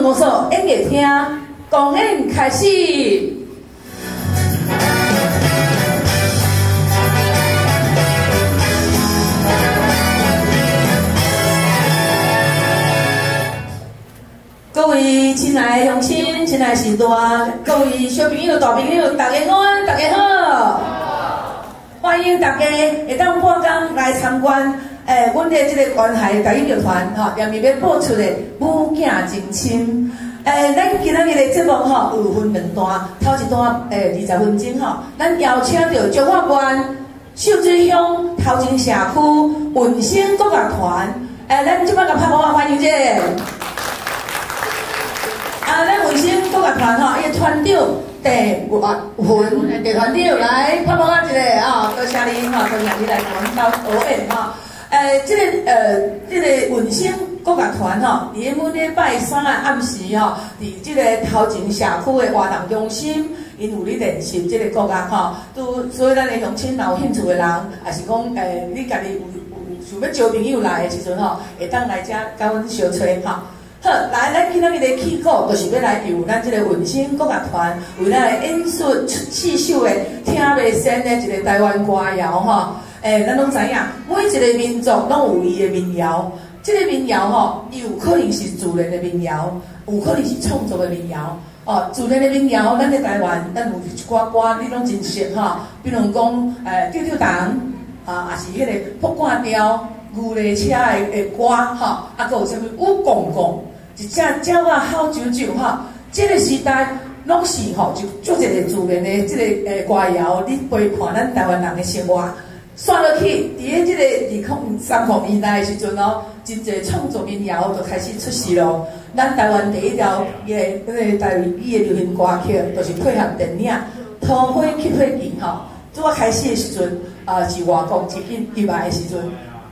分工所演艺厅公演开始。各位亲爱的乡亲、亲爱的士大，各位小朋友、大朋友，大家好，大家好！欢迎大家会当半工来参观阮的这个关海大音乐团吼，下面要播出的《母囝情深》。咱今仔日的节目吼有分两段，头一段20分钟吼，咱邀请到彰化县秀水乡头前社区文星国乐团，咱即摆甲拍鼓啊，欢迎者。咱文星国乐团吼，伊个团长地团长来拍鼓啊一个啊，多谢你吼，多谢你来阮兜学演吼。这个文星国乐团吼，伫每礼拜三暗时吼，伫这个头前社区的活动中心，因有咧练习这个国乐吼。所以咱的乡亲若有兴趣的人，也是讲你家己有想要招朋友来的时阵吼，会当来遮甲阮相找吼。好，来，咱今仔日的起鼓，就是要来由咱这个文星国乐团为咱来演出4首的听袂仙的一个台湾歌谣吼。咱拢知影，每一个民族拢有伊的民谣。这个民谣吼，伊有可能是自然的民谣，有可能是创作的民谣。自然的民谣，咱在台湾，咱有一寡歌，你拢真熟吼，比如讲丢丢糖也是迄个卜卦调、牛犁车的歌吼，搁有啥物舞公公。一只鸟啊吼啾啾吼，这个时代拢是吼就足一个自然的这个歌谣，你陪伴咱台湾人的生活。算落去，伫个这个2030年代的时阵哦，真侪创作民谣就开始出世咯。咱台湾第一条台语的流行歌曲，就是配合电影《桃花吸血记》吼。拄啊开始的时阵，是外国入境来的时阵，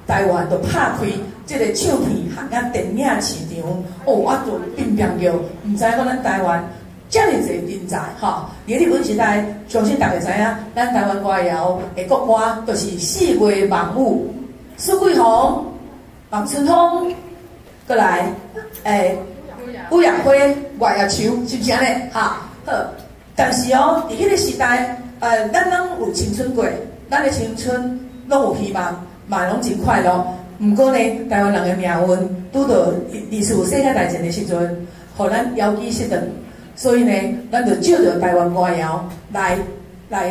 台湾就拍开这个唱片和电影市场，我就变变叫，唔知讲咱台湾遮尔侪人才吼。伫日本时代，相信大家知影，咱台湾歌谣的国歌就是四月望雾、苏桂红、王春风，过来乌鸦花、月夜树，是不是安尼？好，但是哦，伫迄个时代，咱拢有青春过，咱的青春拢有希望，嘛拢真快乐。毋过呢，台湾人的命运拄到历史有世界大战的时阵，互咱遥记失传。所以呢，咱就借着台湾歌谣来，咱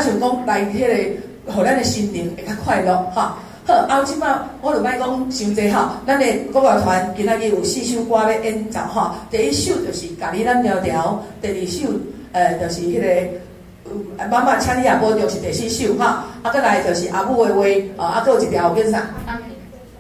想讲来迄个，互咱的心灵会较快乐哈。好，即摆我就莫讲伤济吼，咱的国乐团今仔日有4首歌要演奏吼。第一首就是《咖喱咱调调》，第二首就是迄个妈妈请你也保重是第4首哈。搁来就是阿母话话，搁有一条叫啥？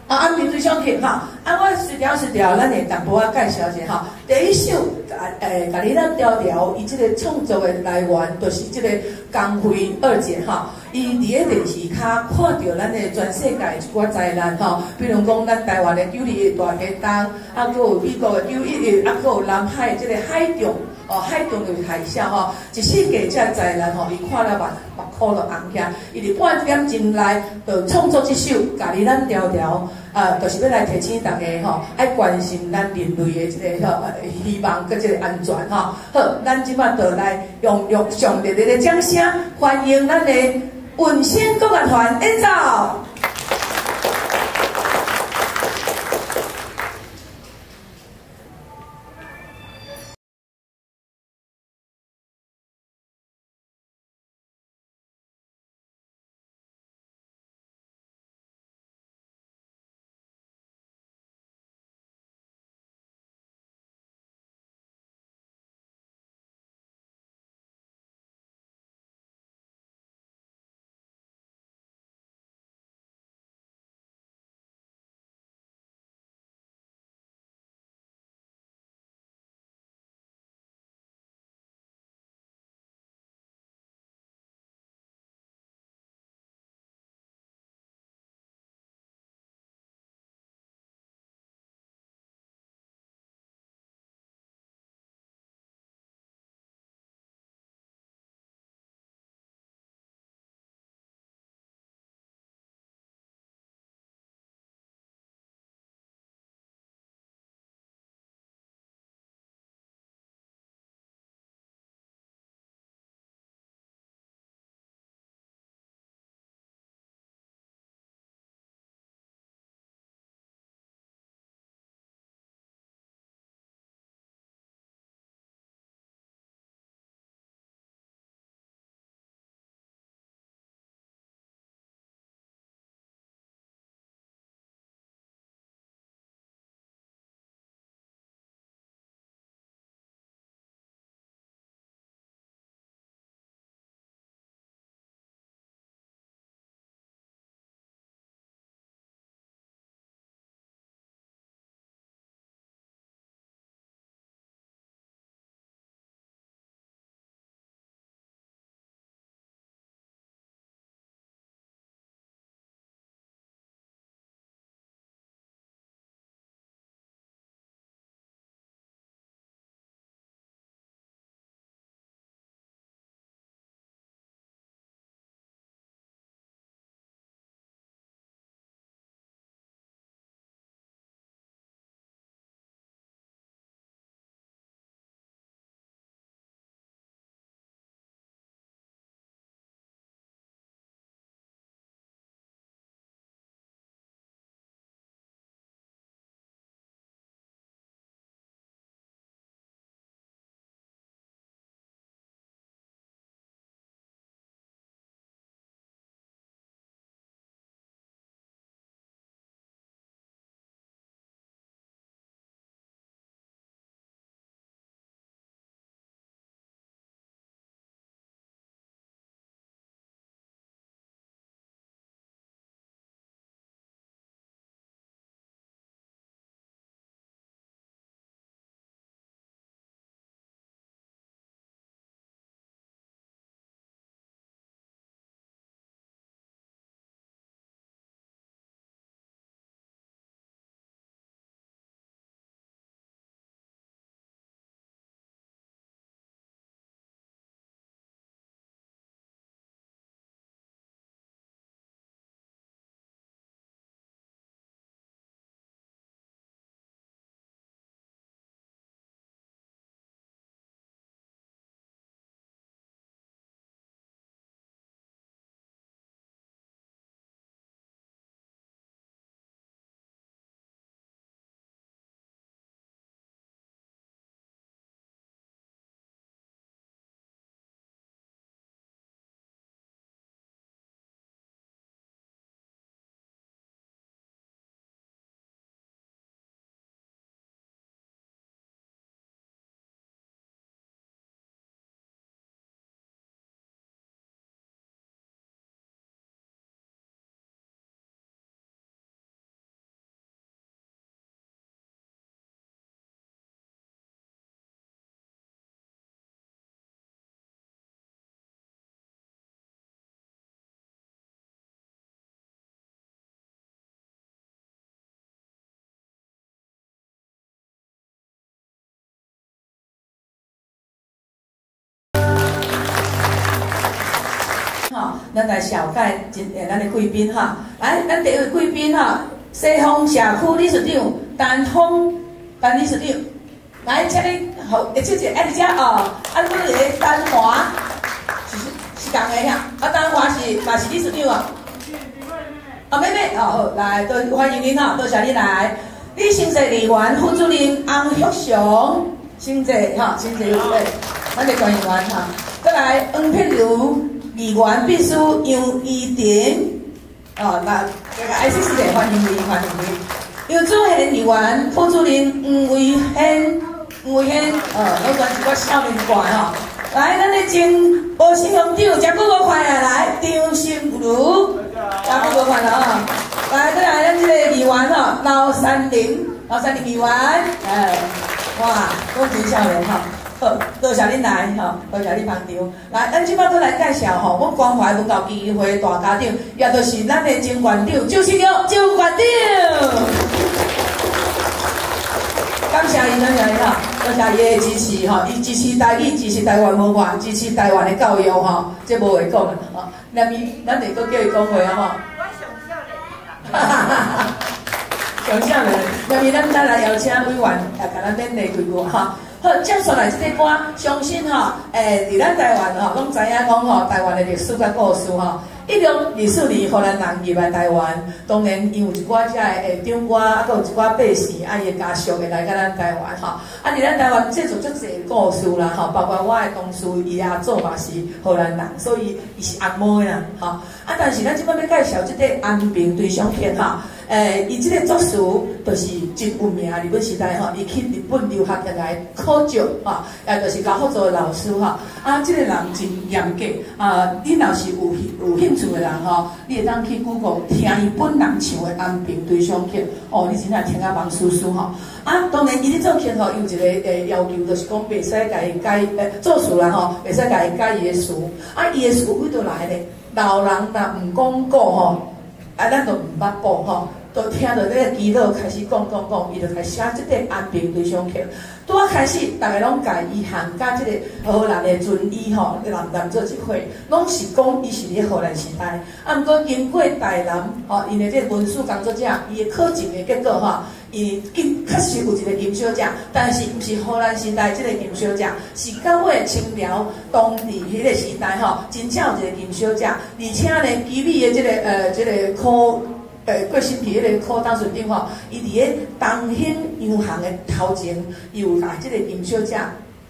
安平水上曲哈，我随条，咱会淡薄仔介绍一下哈。第一首，咖喱咱调调，伊即个创作的来源，就是即个江辉二姐哈。伊伫个电视卡看到咱的全世界一寡灾难吼，比如讲咱台湾的9日大地震，搁有美国的911，搁有南海即个海中的海啸吼，一世界这灾难吼，伊看了目眶都红起来。伊伫半点钟内就创作这首《咖喱咱调调》。就是要来提醒大家吼，爱关心咱人类的这个希望跟这个安全吼。好，咱即摆就来用上热烈的掌声，欢迎咱的文星国乐团演奏。咱来小介咱的贵宾哈。来，咱第一位贵宾哈，西丰社区理事长陈理事长，来，请你好，谢谢，哎，你遮哦，啊，阮个丹华是同个呀，啊，丹华嘛是理事长哦。啊，妹妹，哦好，来，都欢迎您哈，多谢你来。李新泽议员副主任洪福祥，新泽哈，新泽对，咱的官员哈。再来，黄碧如议员秘书杨依婷，哦，那这个 ICC 的欢迎你，欢迎你。杨祖贤议员副主任吴维宪，我算一个少年团哦。来，咱的前保新乡长，真久无看啊！来，张心如，真久无看了啊！来，再来咱这个议员哦，老山林议员，哎，哇，都真少年哈！好，多谢恁来吼，多谢恁捧场。来，咱即摆都来介绍吼，阮关怀文教基金会大家长，也就是咱的前馆长周新玉周馆长。感谢伊，感谢伊哈，多谢伊的支持吼，伊支持台语，支持台湾文化，支持台湾的教育吼，这无话讲啦吼。那么咱得搁叫伊讲话啊吼。我上少年啦。哈哈哈！上少年，那么咱再来邀请委员也甲咱勉励几句哈。好，接下来这个歌，相信吼，伫咱台湾吼，拢知影讲吼，台湾的历史甲故事吼。1624年，荷兰人入来台湾，当然伊有一寡遮的长官，啊，佮有一寡百姓，啊，伊的家属会来到咱台湾吼。啊，伫咱台湾制作足侪故事啦，吼，包括我的同事伊阿祖嘛是荷兰人，所以伊是红毛的啦，吼。啊，但是咱即摆要介绍即个安平对象片吼。伊即个作词就是真有名，日本时代吼，伊去日本留学回来考照吼，就是教辅助的老师吼。啊，即个人真严格啊！你若是有兴趣的人吼，你会当去 Google 听伊本人唱的《安平对象曲》哦，你真正听啊忙酥酥吼。啊，当然伊咧做曲吼，有一个要求，就是讲袂使家己改作词啦吼，袂使家己改伊的词。啊，伊的词为倒来咧，老人若毋讲古吼，啊，咱就毋捌报吼。都听到这个基佬开始讲，伊就开始写这个安平对象曲。拄啊开始，大家拢甲伊含甲这个荷兰的军医吼，男做一伙，拢是讲伊是咧荷兰时代。啊，毋过经过台南吼，因为这文书工作者，伊的考证的结果吼，伊确实有一个金小姐，但是毋是荷兰时代这个金小姐，是到尾清朝当地迄个时代吼，真正有一个金小姐，而且呢，基米的这个考。过身去迄个课当顺顶吼，伊伫咧东兴洋行的头前，伊有把即个金小姐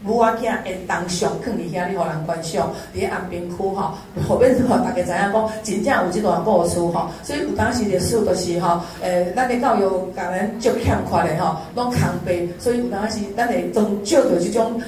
母仔囝的铜像放伫遐，咧互人观赏。伫咧安平区吼，后面吼大家知影讲，真正有即段故事吼。所以有当时历史就是吼，咱的教育甲咱足欠缺的吼，拢空白。所以有当时咱会从照着即种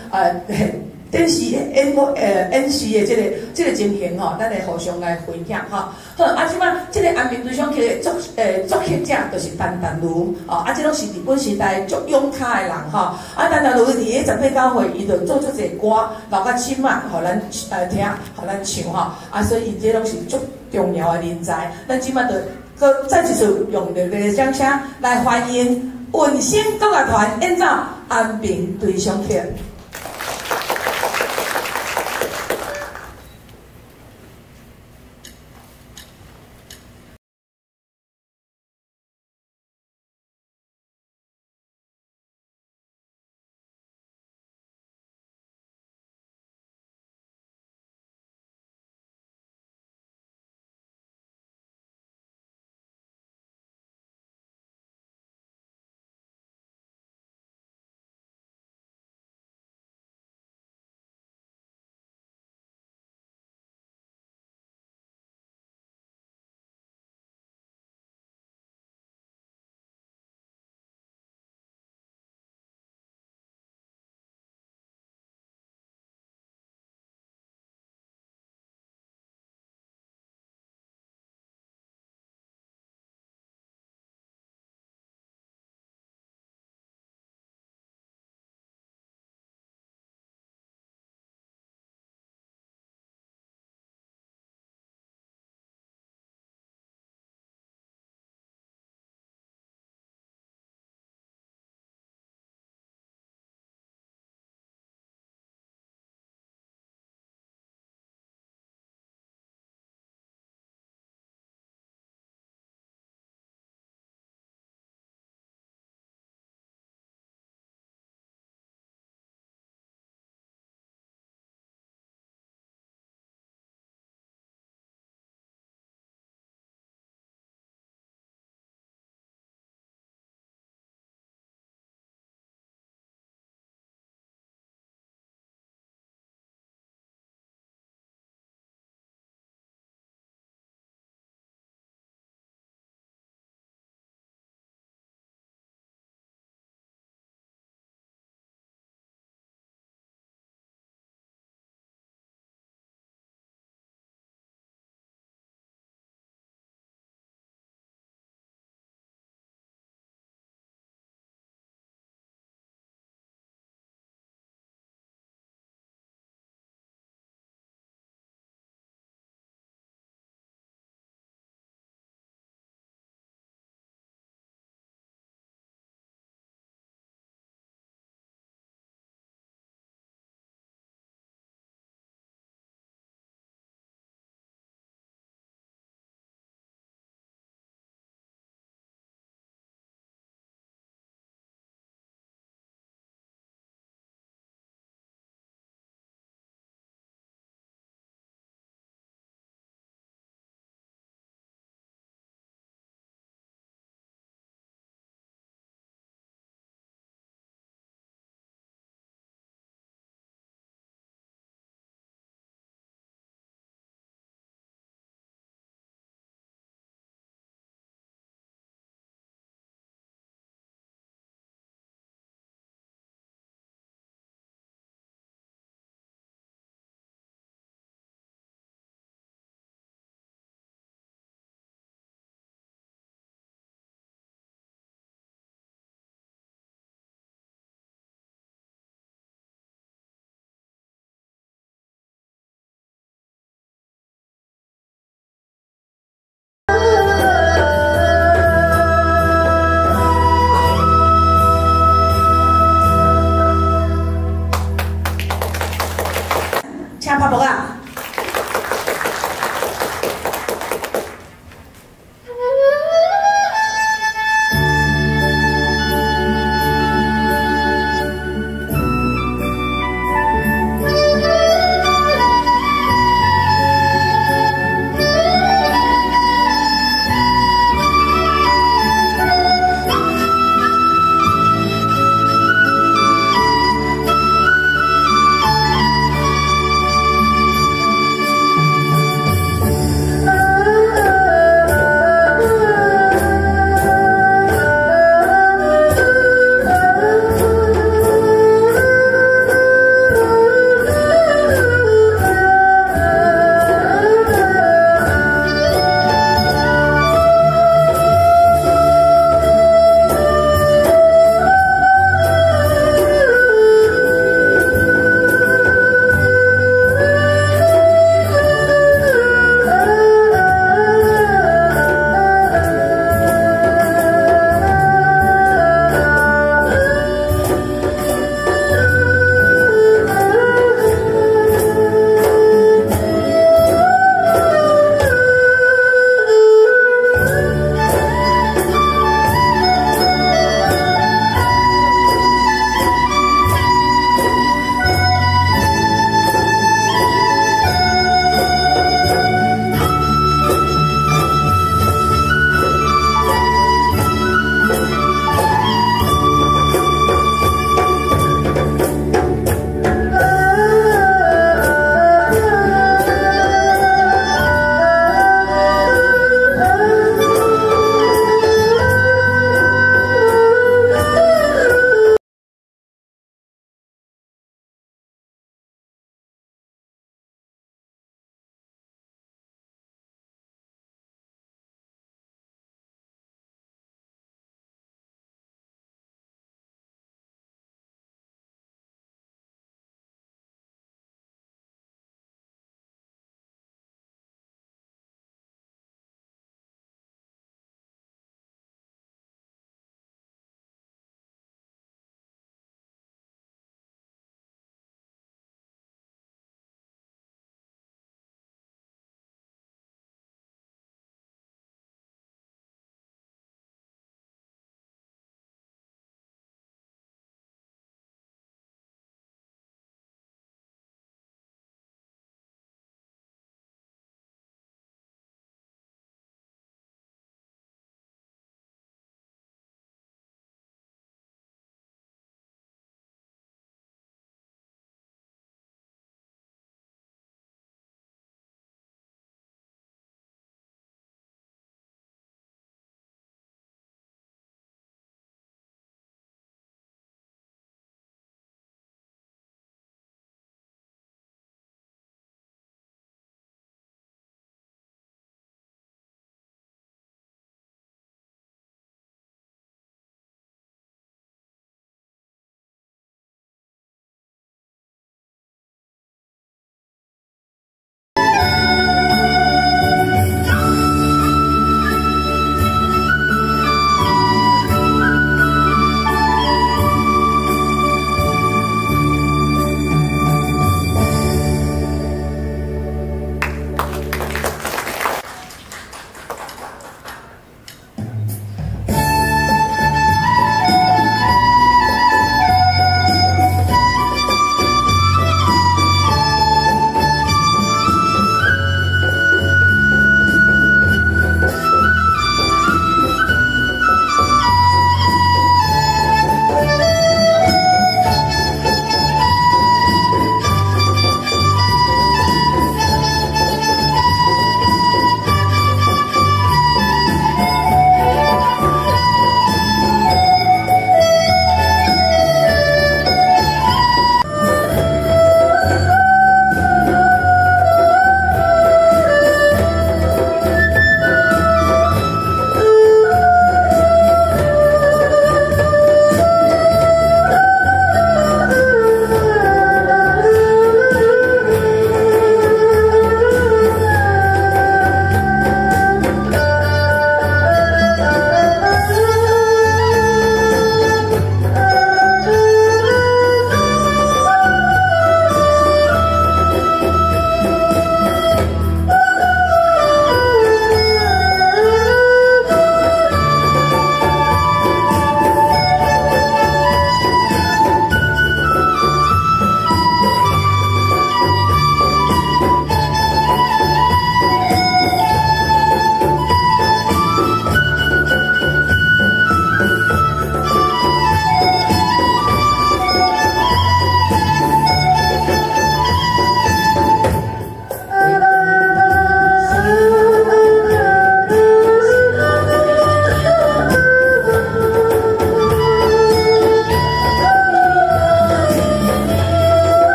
电视演戏的这个情形吼，咱会互相来回响吼。好，啊，即摆这个安平对象曲的作曲者就是陈淡如哦，啊，这拢是日本时代足勇敢的人吼。啊，陈淡如伫咧18、19岁，伊就做出一个歌，留到今晚，互咱听，互咱唱吼。啊，所以伊这拢是足重要的人才。咱即摆就搁再一次用热烈的掌声来欢迎文星国乐团演奏安平对象曲。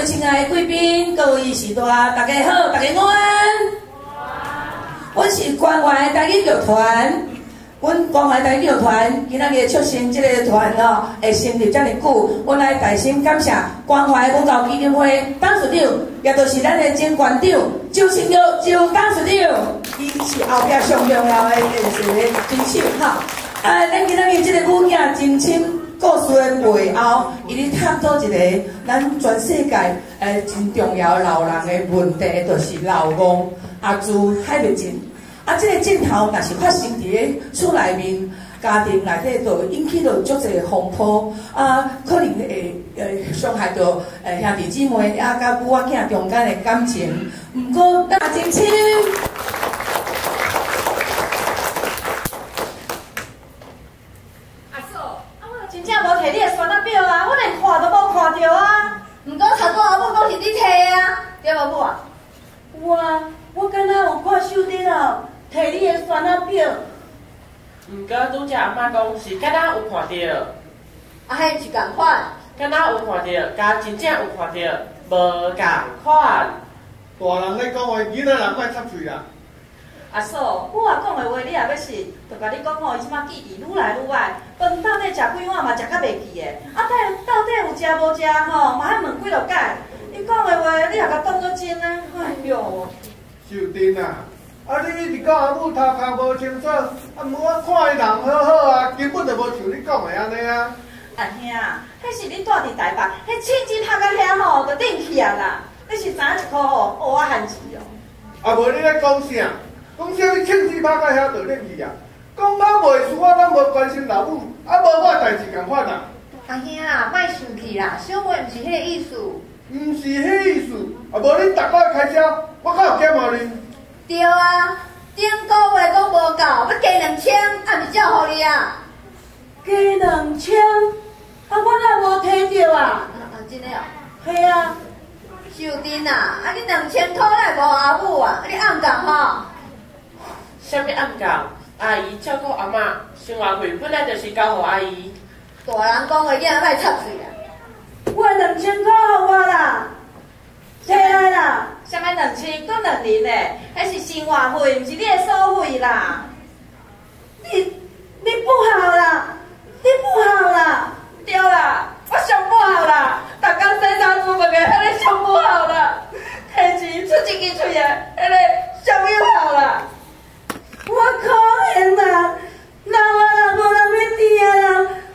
位亲爱的贵宾，各位士大，大家好，大家安。我是关怀台语剧团，阮关怀台语剧团今仔日促成这个团哦，会成立这么久，阮来大心感谢关怀文教基金会董事长，也就是咱的前馆长周清玉周董事长，伊是后壁上重要的就是真手哈。咱今仔日这个舞囝真亲。故事的背后，伊咧探讨一个咱全世界真重要老人的问题，就是老公住海袂近。这个镜头若是发生伫咧厝内面、家庭内底，就引起到足侪风波可能会伤害到兄弟姊妹甲母仔囝中间的感情。毋过，咱真亲。真正无摕你的选择表啊，我连看都无看到啊。毋过头拄阿母讲是你摕啊，对无母啊？有啊，我敢若有看手顶哦，摕你的选择表。毋过拄则阿嬷讲是敢若有看到，迄是共款。敢若有看到，甲真正有看到，无共款。大人咧讲话，囡仔人莫插嘴啦。阿嫂，我啊讲的话你也要信，就甲你讲吼，伊即摆记忆愈来愈歹，饭到底食几碗嘛食较袂记的。到底有食无食吼，嘛还问几落届。伊讲的话你也甲当作真啊？哎哟！秀珍啊，你一直讲阿母头壳无清楚，毋过我看伊人好好啊，根本就无像你讲的安尼啊。阿兄，迄是你住伫台北，迄亲戚读到遐吼，就顶去啊啦。你是知影一箍吼，蚵仔限钱哦。啊无你咧讲啥？讲啥物庆字拍到遐就恁去啊？讲咱袂输啊，咱无关心老母，无我代志共款啊。阿兄啊，莫生气啦，小妹毋是迄个意思。毋是迄意思，无恁逐个开销，我敢有减互恁？对啊，顶个月讲无够，要加2000，还毋是照互你啊？加2000，我哪无摕到啊？真的哦。系啊。秀珍啊，你2000块来无阿母啊？你暗讲吼？啥物暗讲？阿姨照顾阿嬷，生活费本来就是交互阿姨。大人讲话，囡仔莫插嘴啦。我2000块互我啦，摕来啦。啥物2000？搁2年嘞？迄是生活费，毋是你的所费啦。你不好啦，你不好啦。对啦，我上不好啦，逐工洗衫煮饭的，迄个上不好啦。摕钱出一支嘴的，迄个上有好啦。我可怜啦，老啊，无人要听啦，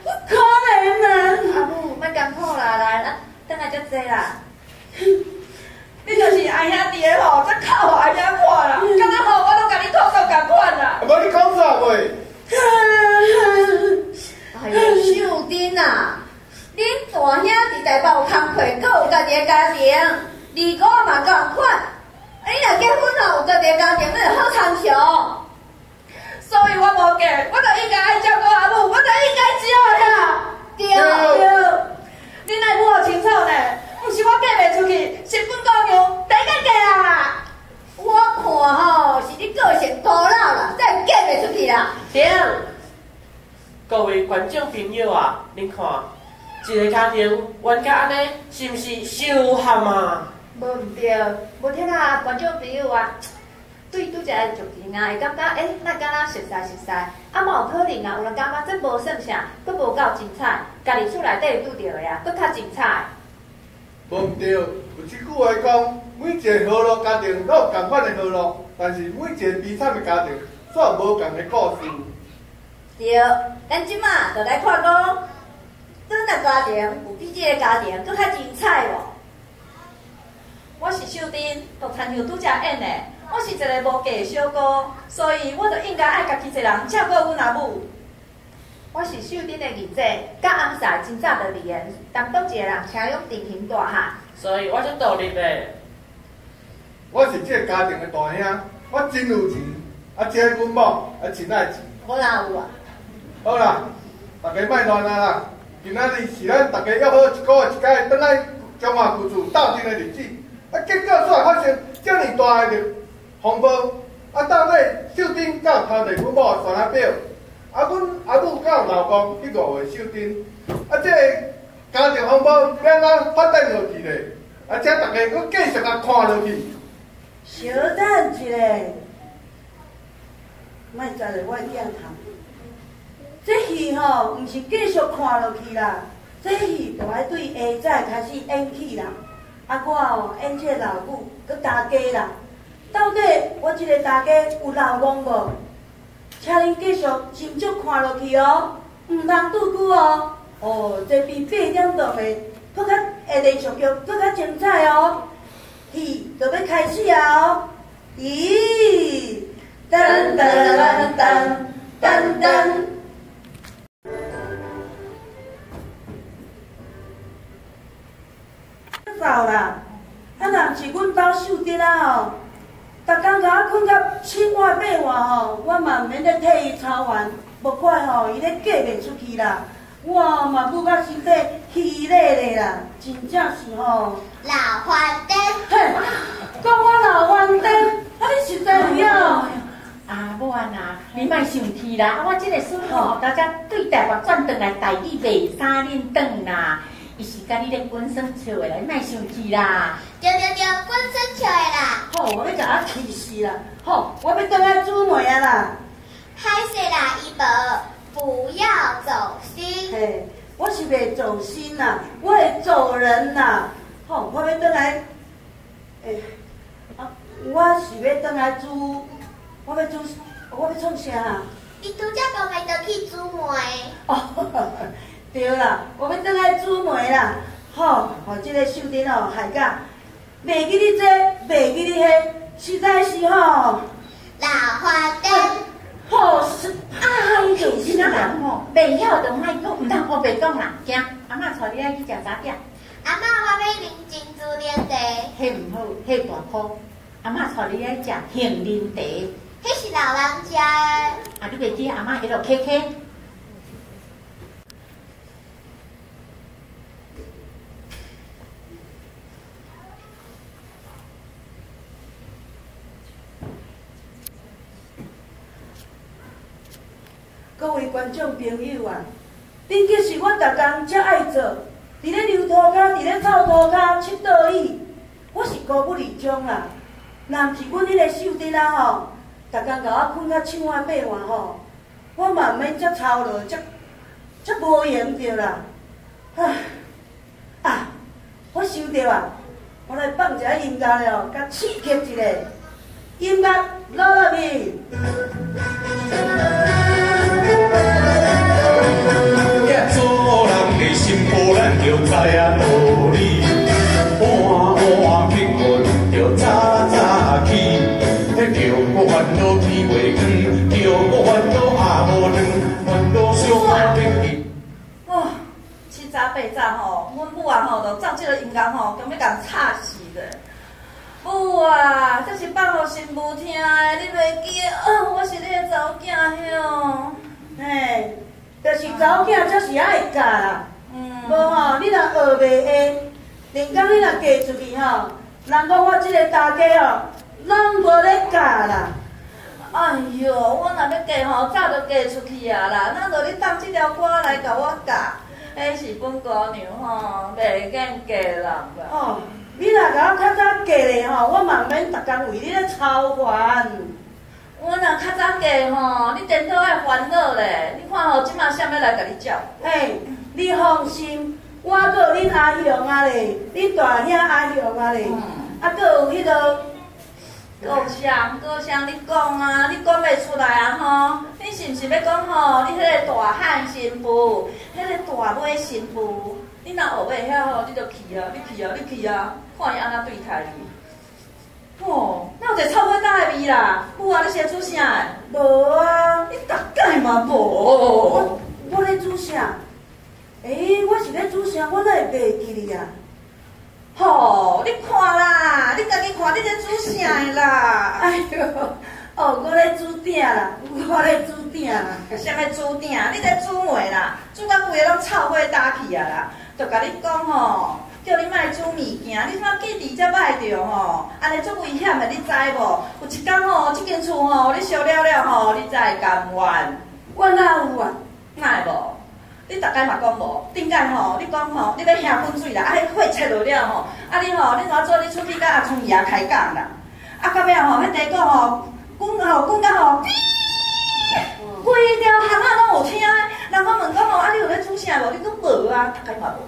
我可怜啦。阿母，莫艰苦啦，来，等下才坐啦。你就是阿兄弟的吼，才靠互阿兄看啦。敢若吼，我拢甲你讨到共款啦。无你讲啥话？哎呦，秀珍啊，恁大兄伫台北有工课，阁有家己的家庭，二哥嘛共款。你若结婚后有家己的家庭，你就好参详。所以我无嫁，我就应该爱照顾阿母，我就应该只呀。对。你奈摸清楚呢？毋是我嫁袂出去，身份高娘，第一个嫁啊！我看吼，是你个性古老啦，才嫁袂出去啦。对。各位观众朋友啊，恁看，一个家庭冤甲安尼，是毋是羞憾啊？无毋对，无听啊，观众朋友啊。对拄则个剧情啊，会感觉那敢若熟悉，啊嘛有可能啊，有人感觉这无算啥，佫无够精彩，家己厝内底拄着的啊，佫较精彩。无毋对，有一句话讲，每一个和乐家庭都有共款的和乐，但是每一个悲惨的家庭却有无共的故事。对，咱即马就来看讲，哪个家庭有比这个家庭佫较精彩无？我是秀珍，就参像拄则演的。我是一个无嫁的小姑，所以我就应该爱家己一个人照顾阮阿母。我是秀珍的二姐，甲翁婿真早就离缘，当当一个人请用定型大汉。所以我就独立的。我是这个家庭的大兄，我真有钱，这个阮某真爱钱。我哪有啊？好啦，大家莫乱啦！今仔日是咱大家约好一个月一届，转来中华故厝斗阵的日子，结果煞发生这么大的风波，到底秀珍敢有偷摕阮某的选择表？阮阿母敢有老公去误会秀珍？这个家庭风波要安怎发展落去咧？啊，这大家佫继续甲看落去。小等一下，莫再来我镜头。这戏吼，毋是继续看落去啦，这戏就爱对下早开始演起啦。啊，我哦演这老母，佮大家啦。到底我这个大家有老戆无？请恁继续斟酌看落去哦，毋通拄久哦。哦，这比8点钟的佫较下连续剧佫较精彩哦。戏就要开始啊哦！咦，噔噔噔噔噔。走啦！啊，若是阮兜秀德啊吼，逐工甲我困到7晚8晚吼，我嘛毋免咧替伊操烦，无怪吼伊咧嫁袂出去啦。我嘛愈甲身体虚累咧啦，真正是吼。老番灯，嘿，讲我老番灯，啊你实在有影哦。啊，母安啊，你莫生气啦！我这个孙吼，大家对台湾转转来台语卖衫恁转啦。伊是甲你咧滚耍笑的啦，你莫生气啦。对，滚耍笑的啦。好，我要甲我气死啦！好，我要转来煮糜啊啦。歹势啦，姨婆，不要走心。嘿，我是袂走心啦，我会走人啦。好，我要转来，我是要转来煮，我要创啥啊？你拄则讲要倒去煮糜。哦，对啦，我要转来煮糜啦。好，这个秀珍哦，害甲袂记你这，袂记你迄，实在是吼。老番灯。好是，哎，就是那人吼，袂晓就莫讲，毋通胡白讲啦，惊阿嬷带你来去食早点。阿嬷，我要啉珍珠奶茶。迄毋好，迄大颗。阿嬷带你来食杏仁茶。迄是老人食的。啊，你袂记阿嬷迄落 KK。各位观众朋友啊，恁其实我逐工遮爱做，伫咧溜涂骹，伫咧臭涂骹，佚倒椅，我是孤不离中啦。若毋是阮迄个秀珍啊吼，逐工甲我困到7晚8晚吼，我嘛毋免遮操劳，遮无闲着啦。唉，啊，我想着啊，我来放一下音乐了，甲刺激一下。音乐落落去。做人的心抱，咱着知影道理。晚晚去困，着早早起。叫我烦恼天袂光，叫我烦恼暗无亮，烦恼小天气。哦，7早8早吼，阮母啊吼，就照这个音乐吼，根本甲吵死的。母啊，这是放互媳妇听的，你袂记的？我是你的查某囝哟。嘿。就是查某囝才是爱教啦，无吼，你若学袂会，连讲你若嫁出去吼，人讲我即个大家吼，拢无咧教啦。哎哟，我若要嫁吼，早就嫁出去啊啦，哪着你放这条歌来甲我教？迄是本姑娘吼，袂见嫁人啦。哦，你若甲我较早嫁咧吼，我嘛免逐工为你咧操烦。我若较早嫁吼，你颠倒爱烦恼咧。你看吼，即马谁要来甲你照？嘿，你放心，我阁有恁阿雄啊咧，恁大兄阿雄啊咧，啊阁有迄个高香，你讲啊，你讲袂出来啊吼？你是毋是要讲吼？你迄个大汉媳妇，迄个大尾媳妇，你若学袂晓吼，你就去啊，你去啊，看伊安怎对待你。哦，哪有一个臭火大的味啦？母啊，你是煮啥的？无啊，你大概嘛无。我咧煮啥？我是咧煮啥？我哪会袂记哩啊？吼，你看啦，你家己看你咧煮啥的啦？哎呦，哦，我咧煮鼎啦，我咧煮鼎啦。啥物煮鼎？你咧煮糜啦？煮到规个拢臭火打去啊啦！就甲你讲吼。叫你莫煮物件，你怎记伫才歹着吼？安尼足危险的，你知无？有一天吼，即间厝吼，你烧了了吼，你才会甘愿。我哪有啊？哪会无？你大概嘛讲无，顶间吼，你讲吼，你要下粉水啦，啊，迄火切落了吼，啊，你吼，你怎做？你出去甲阿聪爷开讲啦，啊，到尾吼，迄地讲吼，滚到吼，规条巷仔拢有听。人我问讲吼，啊，你有咧煮啥无？你讲无啊，大概嘛无。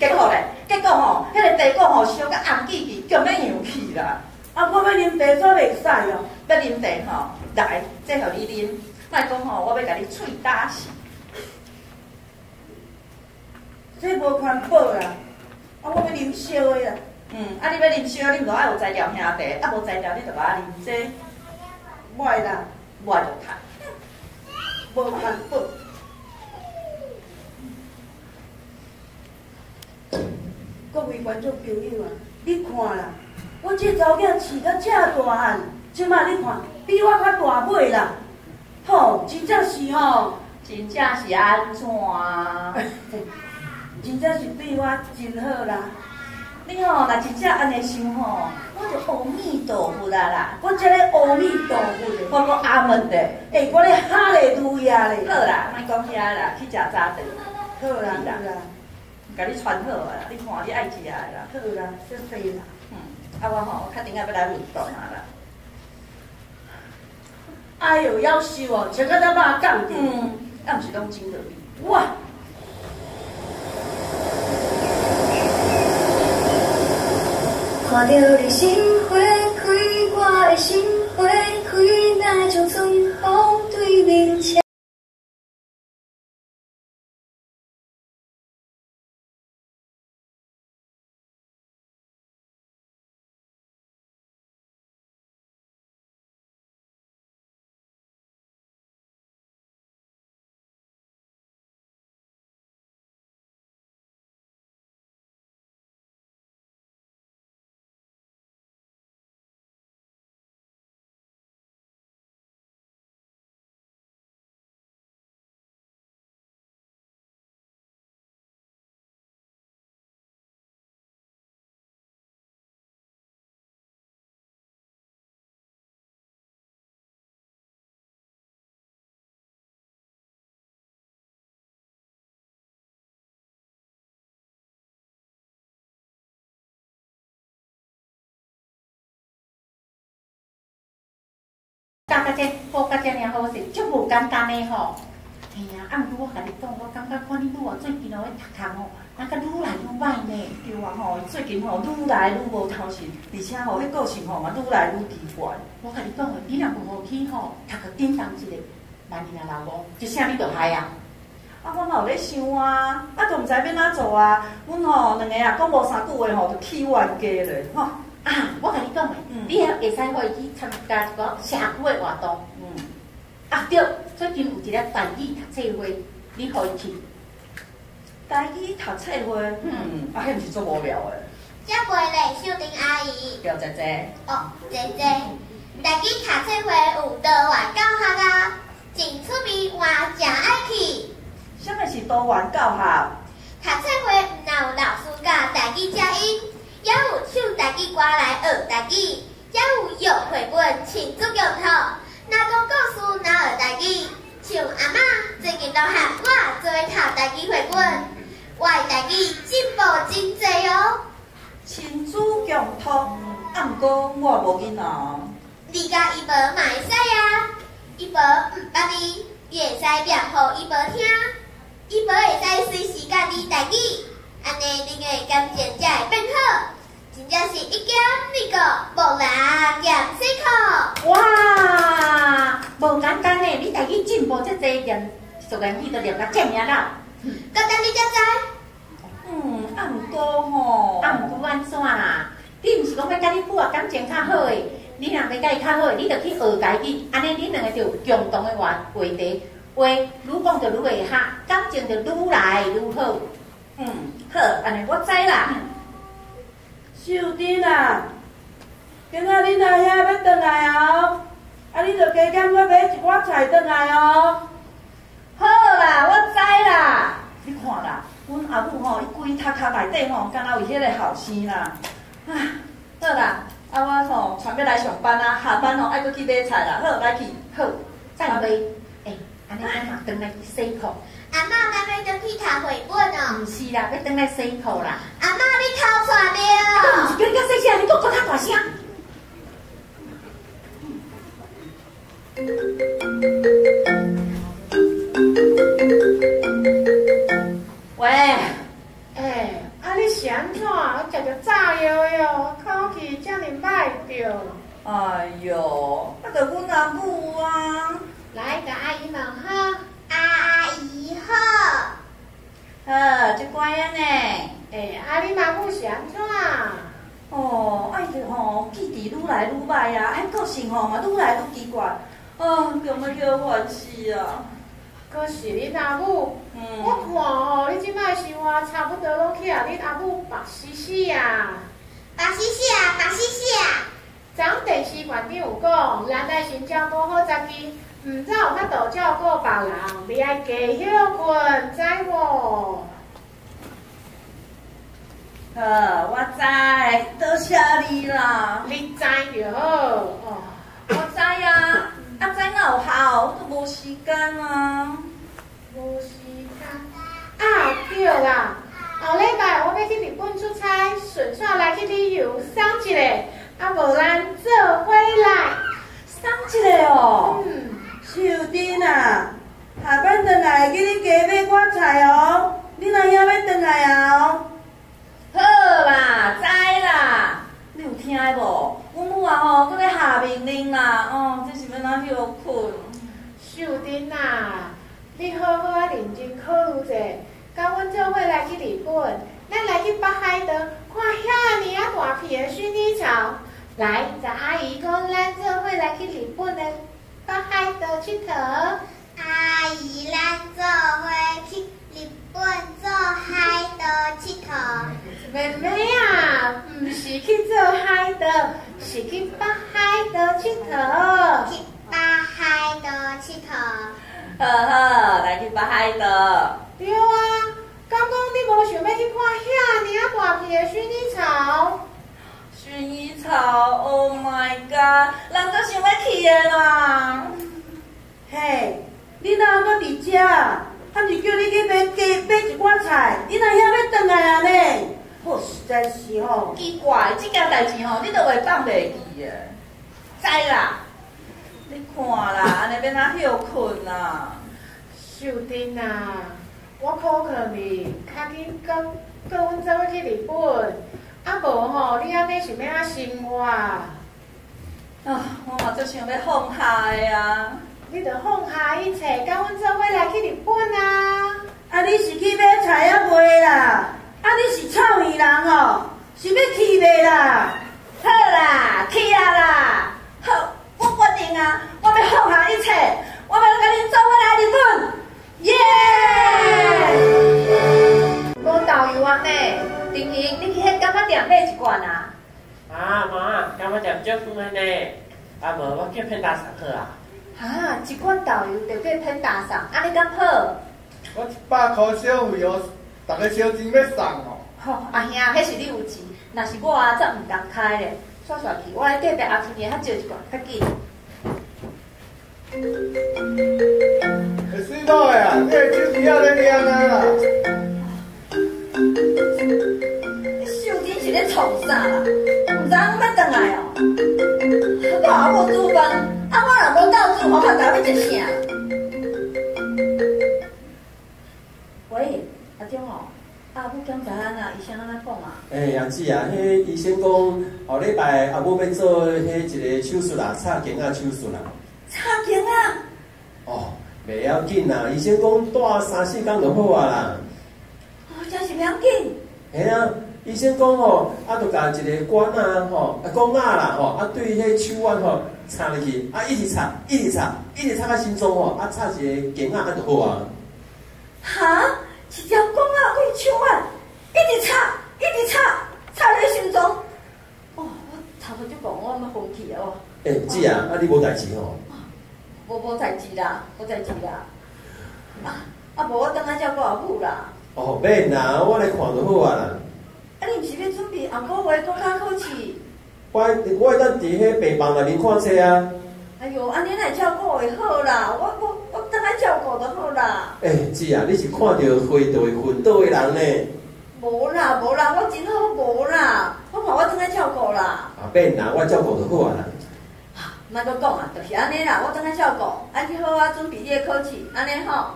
结果吼，迄个地讲吼，烧甲红记记，叫要扬去啦。啊，我要啉茶怎袂使哦？要啉茶吼，来，这互你啉。莫讲吼，我要甲你喙打死。这无环保啦，啊，我要啉烧的啦。啊，你要啉烧，你毋着爱有材料兄弟，啊无材料你着甲我啉这，袂啦，我就谈。无环保。各位观众朋友啊，你看啦，我这查某囝饲到这大汉，即摆你看比我较大尾啦，吼，真正是吼，真正是安怎？真正是对我真好啦。你吼，若真正安尼想吼，我就阿弥陀佛啦！我这个阿弥陀佛咧，我讲阿门咧，我咧哈咧路亚咧。好啦，莫讲遐啦，去食早顿。好啦，好啦，甲你传好啊！你看你爱食的啦。好啦，这对啦。啊我吼，确定要来运动啊啦。哎呦，夭寿哦，穿到只肉讲。啊，毋是拢真落去。哇！看到你心花开，我的心花开，那种春风对面车。教到这报到这尔好势，足无简单的吼。嘿啊，啊毋过我甲你讲，我感觉看你愈最近哦，读书吼，那个愈来愈歹呢。对啊吼，最近吼愈来愈无头绪，而且吼迄个性吼嘛愈来愈奇怪。我甲你讲诶，你若无好去吼，读个顶当一个，万一若老公，一声你就害啊！啊，我嘛有咧想啊，啊，都毋知要哪做啊。阮吼两个啊，讲无三句话吼，就起冤家咧，吼。啊，我甲你讲诶，你会使可以去参加一个社区诶活动。啊对，最近有一个台语读册会，你可以去。台语读册会，啊，迄毋是足无聊诶。这袂咧，秀玲阿姨。对，姐姐。哦，姐姐，台语读册会有多元教学啊，真趣味，我真爱去。啥物是多元教学？读册会毋但有老师教台语正音，也有唱台语歌来学台语，也有约绘本亲子用途。若讲故事，若学台语，像阿嬷最近都喊我做读台语绘本，我的台语进步真侪哦。亲子共读，啊毋过我无囡仔。你甲姨婆嘛会使啊，姨婆毋捌你，你会使念互姨婆听，姨婆会使随时教你台语，安尼恁的感情才会变好。真正是一举二个，无人嫌辛苦。哇，无简单诶！你台语进步遮济，念熟言语都念到这尔啦。到等你才知。啊毋过吼，啊毋过安怎啦？你毋是讲要甲你母啊感情较好诶？你若要甲伊较好，你着去学台语，安尼恁两个就有共同诶话题，话愈讲就愈会合，感情就愈来愈好。好，安尼我知啦。秀珍啊，今仔恁阿兄要转来哦，啊，你着加减我买一碗菜转来哦。好啦，我知啦。你看啦，阮阿母吼，伊规头壳内底吼，敢若有迄个后生啦。啊，好啦，啊我吼传要来上班啊，下班吼爱佫去买菜啦。好，来去。好，再会。安尼咱嘛转来去洗裤。阿嬷咱要去读绘本哦。唔是啦，要转来洗裤啦。阿嬷你偷错了。我唔是叫你较细声，你讲较大声。喂，你是安怎？我食着炸药药，口气遮尔歹着。哎哟，那就阮阿母啊。来，甲阿姨问哈。阿姨好。这乖啊呢。你妈母是安怎？哦，就吼记忆愈来愈歹啊，个性吼嘛愈来愈奇怪，强要叫烦死啊！阁是恁阿母，我看吼，你即摆生活差不多拢去啊，恁阿母白死死啊！白死死啊，白死死啊！昨电视馆长有讲，咱来新照顾好家己，唔则有法度照顾别人，你爱加休困，知无？我知，多谢你啦。你知就好哦。我知啊，知哪有效，我都无时间啊。无时间对啦，后礼拜我要去日本出差，顺续来去旅游，赏一个，无咱做伙来。赏一个哦。秀珍啊，下班转来去你家买我菜哦，你若遐要转来啊？好啦，知啦。你有听无？阮母啊吼，搁咧下命令啦，这是要哪休困？秀珍啊，你好好啊认真考虑者，甲阮做伙来去日本，咱来去北海道看遐尔大片的薰衣草。来，咱阿姨讲，咱做伙来去日本的北海道佚佗。阿姨，咱做伙去日本做海岛佚佗。妹妹啊，唔是去做海岛，是去北海道佚佗。去北海道佚佗。好，来去北海道。对啊，刚刚你无想要去看遐尔大片的薰衣草？薰衣草 ，Oh my god， 人都想要去的啦。嘿，你哪搁伫遮？俺是叫你去买一寡菜，你哪遐要转来啊呢？我实在是吼奇怪，这件代志吼，你都会放袂记的。知啦，你看啦，安尼要哪休困啊？秀珍啊，我考考你，较紧跟阮做伙去日本，无吼，你安尼是要怎生活？我嘛最想要放下的啊！你着放下一切，甲阮做伙来去日本啊！你是去买菜啊卖啦？你是臭鱼人哦，是要去卖啦？好啦，去啊啦！好，我决定啊，我要放下一切，我要甲恁做伙来日本，耶！无导游啊呢？丁英，你去迄柑仔店买一罐啊？妈，柑仔店足远的呢，无我叫偏大上好啊。一罐导游就叫偏大送，安尼敢好？我100块小费哦，大家小钱要送哦。阿兄，迄是你有钱，若是我啊，则毋敢开咧。煞煞去，我来隔壁阿青爷较招一罐，较紧。会水倒的啊，你的手机仔咧亮啊啦。秀珍是咧创啥啦？毋知影要转来哦？我还无煮饭，我若无够煮，我看家要食啥？喂，阿忠哦，阿母检查啊，医生安怎讲啊？杨姊啊，迄医生讲后礼拜阿母要做迄一个手术啦，插颈仔手术啦。插颈仔？哦，袂要紧啦，医生讲带3、4天就好啊啦。真是袂要紧。嘿啊，医生讲吼，著甲一个管啊吼，管仔啦吼，对迄手腕吼插入去，一直插，一直插，一直插到心脏吼，插一个颈仔就好啊。哈？一条管仔为手腕，一直插，一直插，插入心脏。我差不多就讲我要昏去哦。姊啊，你无代志吼？无代志啦，无代志啦。无我等下照顾阿母啦。免啦，我来看就好啊啦。你毋是要准备下个月国家考试？我会当伫迄病房内面看册啊。哎哟，安尼来照顾会好啦，我等下照照顾就好啦。姊啊，你是看到花道会昏倒的人呢？无啦，我真好无啦，我看我转来照顾啦。免啦，我照顾就好啊啦。莫阁讲啊，就是安尼啦，我转来照顾，去好啊准备你的考试，安尼吼。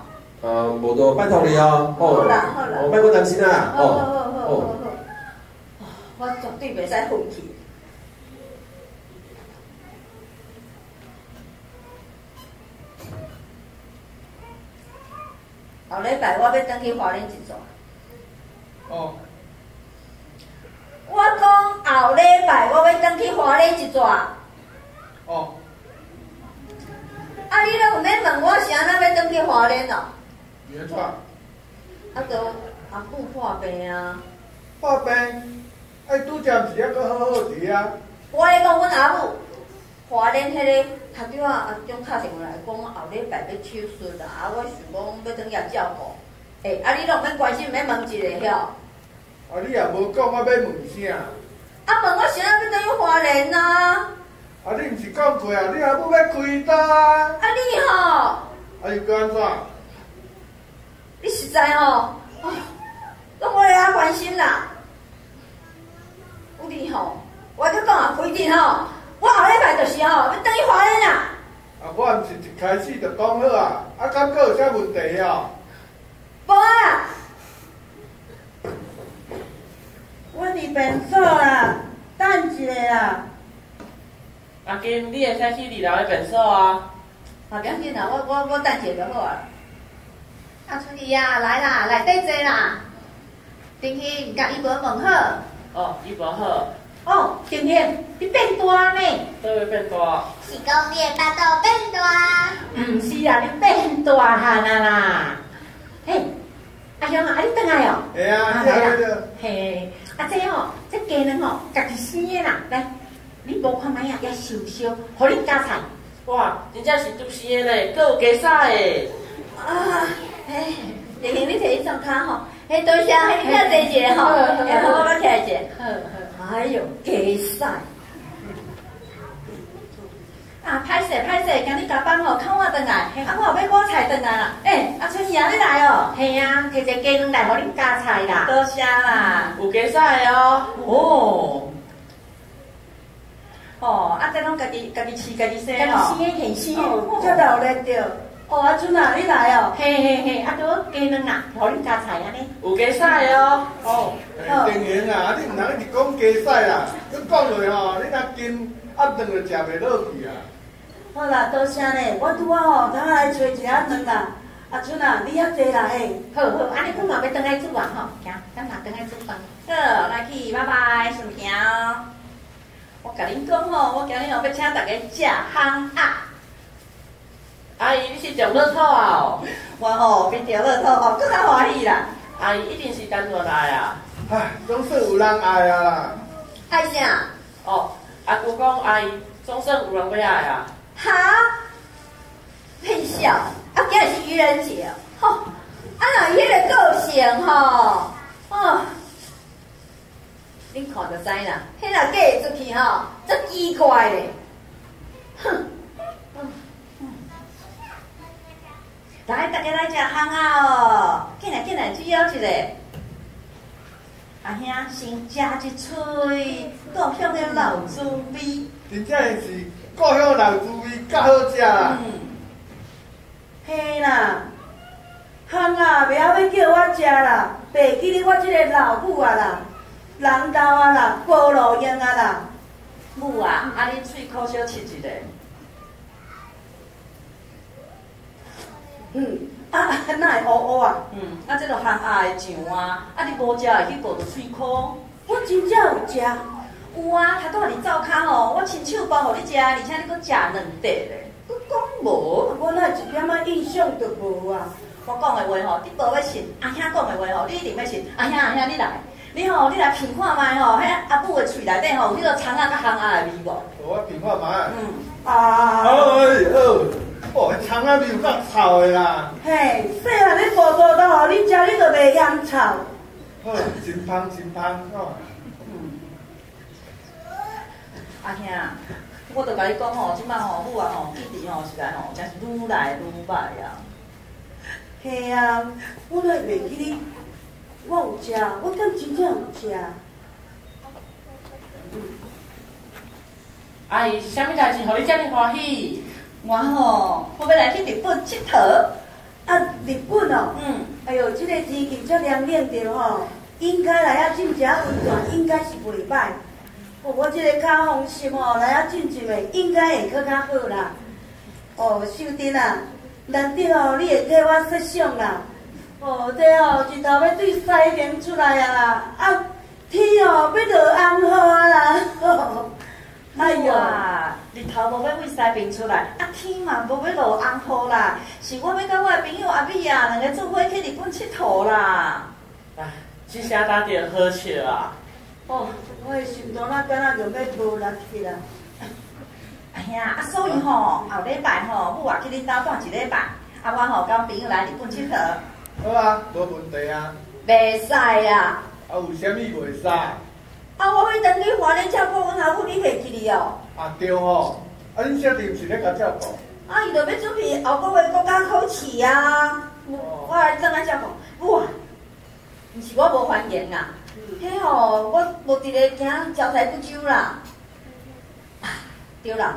无多拜托你哦。好啦，莫阁担心啦。好，我绝对袂使放弃。后礼拜我要转去花莲一转。哦。我讲后礼拜我要转去花莲一转。哦。你拢有免问我啥那要转去花莲哦？安怎？就阿母破病啊。破病？拄则毋是还阁好好伫啊？我咧讲阮阿母，花莲迄个头拄阿中敲电话来讲，后礼拜要手术啦，我想讲要转遐照顾。你拢免关心，免问一下晓？你也无讲，我要问啥？问我啥要转去花莲啊？你毋是讲过啊？你阿母要开刀啊？你吼？伊搁安怎？你实在吼，拢我咧关心啦。有你吼，我就讲啊，规定吼，我后礼拜就是吼要转去花莲啦。我毋是一开始就讲好啊，敢搁有啥问题哦？无啊，我伫便所啦，等一下啦。阿金，你会使去二楼的便所啊？别要紧啦，我等一下就好啊。阿春姨啊，来啦，内底坐啦。丁兴，甲伊无问好。伊无好。婷婷，你变大呢？倒位变大？是讲你的巴肚变大？毋是啊，你变大汉啊啦。嘿，阿香啊，你转来哦。会啊，来啦。嘿，这鸡卵吼，家己生的啦，来。你无看卖啊，也烧烧，互你加菜。哇，真正是独生的呢，阁有加菜的。婷婷，你摕伊上骹吼，多谢，你较坐一下吼，我摕来一下。哎呦，加菜！歹势，今日加班吼，靠我转来，我后尾我菜转来啦。阿春姨啊，你来哦。系啊，摕一个鸡卵来，互你加菜啦。多谢啦。有加菜哦。这拢家己饲家己生哦。家己生很生，才有咧着。阿春啊，你来哦。嘿，多鸡卵啦，互你加菜安尼。有加菜哦。丁英啊，你毋通一直讲加菜啦，你讲落吼，你若斤鸭蛋就食袂落去啊。好啦，多谢呢，我拄啊吼，等下来找一个鸭蛋啦。阿春啊，你遐济啦嘿。好，安尼阮嘛要转来煮啊吼，行，咱嘛转来煮饭。好，来去，拜拜，顺行。我甲恁讲吼，我今日吼要请大家食烘鸭。阿姨，你是中乐透啊？我吼比中乐透吼更较欢喜啦。阿姨一定是单纯爱啊。总算有人爱啊啦。爱啥？阿姑讲阿姨总算有人要爱啊。哈？骗笑！今日是愚人节吼，若伊迄个个性吼，恁看就知啦。迄若嫁出去吼，真奇怪嘞。哼。来，大家来食烘鸭哦！进来，主要一个。阿兄先食一喙，故乡的老滋味。真正是故乡老滋味，较好食啦。嘿啦，烘鸭袂晓要叫我食啦，袂记得我这个老母啊啦，人豆啊啦，菠萝用啊啦。母啊，你喙口小切一个。哪会乌乌啊？这个烘鸭的酱啊，你无食会去顾着喙口。我真正有食，有啊，头拄你灶骹吼，我亲手包互你食，而且你搁食2块咧。我讲无，我哪一点仔印象都无啊！我讲的话吼，你无要信，阿兄讲的话吼，你一定要信。阿兄，你来，你来品看卖吼，迄阿母的喙内底吼，有迄个葱仔甲烘鸭的味无？我品看卖。葱仔味有够臭的啦！嘿，细汉你无做到吼，你食你就袂嫌臭。好，真芳哦。阿兄，我著甲你讲吼，即摆吼母啊吼，记忆吼实在吼，真是愈来愈歹啊。嘿啊，我哪会袂记你？我有食，我敢真正有食。阿姨是啥物代志，互你遮尔欢喜？我要来去日本佚佗。啊，日本哦，哎呦，这个天气遮凉冷着吼，应该来遐浸一下温泉，应该是袂歹。我这个脚风湿吼，来遐浸浸的，应该会更较好啦。秀珍啊，难得哦，你会替我设想啦。这日头要对西边出来啊啦，啊，天要落红雨啊啦。哎呦，日头无要为西边出来，啊天嘛无要落红雨啦，是我要甲我的朋友阿美啊，两个做伙去日本佚佗啦。哎，这下打点好笑啊！我的心脏哪敢若就要无力去啦。哎呀，所以后礼拜母也去恁兜住一礼拜，我跟朋友来日本佚佗。好啊，无问题啊。袂使啊。有啥物袂使？我迄阵去华联照顾阮阿母，你袂记哩哦？对吼，恁小弟毋是咧甲照顾？伊就要准备后个月国家考试啊。我来怎啊照顾？哇，毋是我无还原啊，迄我无伫咧惊交代不周啦。对啦，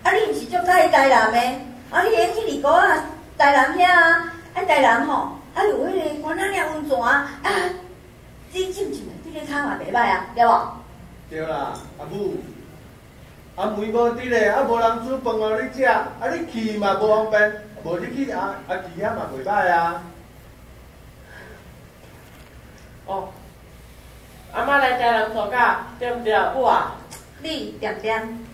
你毋是足喜欢台南的？你会去二姑啊，台南遐啊，台南有迄个关仔岭温泉啊，你浸浸的，你咧脚嘛袂歹啊，对无？对啦，阿母，梅无伫咧，无人煮饭互你食，你去嘛无方便，无你去阿记遐嘛袂歹啊。阿妈来台南度假，对毋对？母啊，你点点。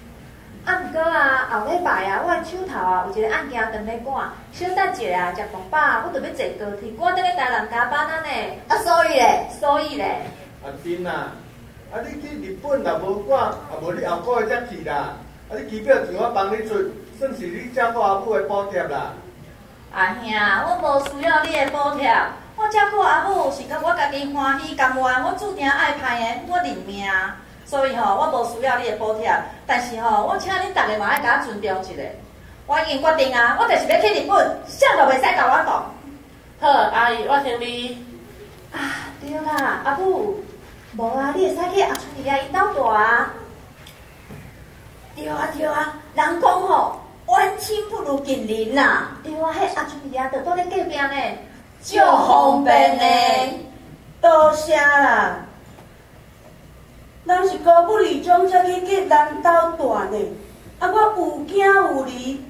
毋过后礼拜我的手头有一个案件等咧赶，小等一下食饭饱，我就要坐高铁，我等咧台南加班呢。所以咧。珍啊，你去日本若无赶，无你后个月才去啦。你机票钱我帮你出，算是你照顾阿母的补贴啦。兄，我无需要你的补贴，我照顾阿母是甲我家己欢喜甘愿，我注定爱歹的，我认命。所以我无需要你的补贴，但是我请恁大家嘛爱甲我尊重一下。我已经决定我就是要去日本，啥都袂使甲我讲。好，阿姨，我听你。对啦，阿母，无你会使去阿春姨因兜住啊。对啊，人讲远亲不如近邻啦。对啊，迄阿春姨就住咧隔壁呢，足方便呢。多谢啦。人是高不离中才去人兜大呢，我有惊有离，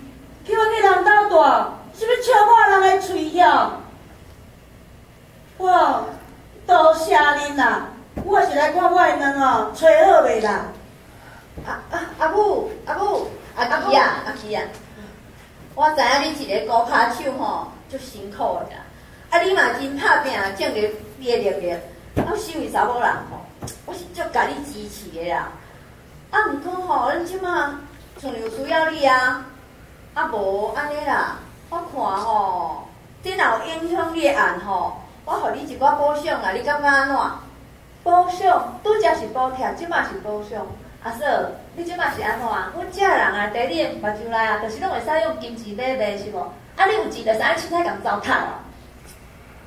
叫我去人兜大，是要笑我人的喙晓？哇，多谢恁啦，我是来看我的人找好未啦？阿母，阿琪啊，我知影你一个高骹手足辛苦的，你嘛真拍拼，挣着你的力，我身为查某人我是足甲你支持的啦。毋过咱即马像有需要你无安尼啦。我看你若有影响你的案我互你一寡补偿啦，你感觉安怎？补偿，拄则是补贴，即马是补偿。阿嫂，你即马是安怎？阮遮人伫你的目睭内就是拢会使用金钱买卖是无？你有钱就使凊彩共糟蹋哦。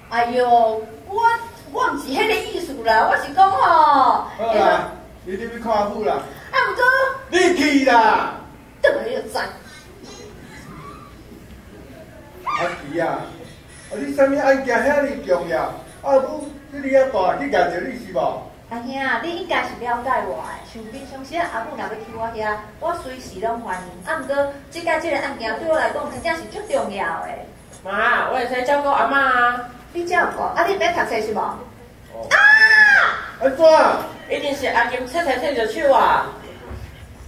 哎哟，我毋是迄个意思啦，我是讲好啦，你入去看阿母啦。毋过你去啦。倒来就知。阿琪啊，你啥物案件遐尼重要？阿母你遐大去夹着你是无？阿兄，你应该是了解我的，像平常时阿母若要去我遐，我随时拢欢迎。毋过即个案件对我来讲真正是足重要的。妈，我会使照顾阿妈你照顾？你免读册是无？安怎？一定是阿金切着手啊！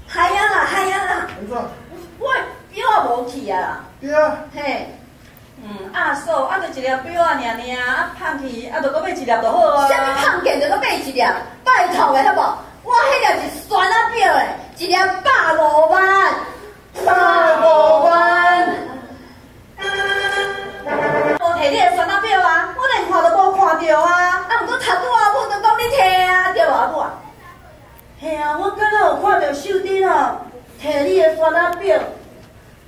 嗨啦！安怎？我表也无去啦。对啊。嘿。嫂，就一粒表尔，胖去，就搁买一粒就好啊。啥物胖见就搁买一粒？拜托的好无？我迄粒是酸仔表的，一粒150万。150万。无摕你的酸仔表我连看都无看到毋过头拄阿母就讲你摕对无阿母嘿我敢若有看到秀珍摕你的酸仔表。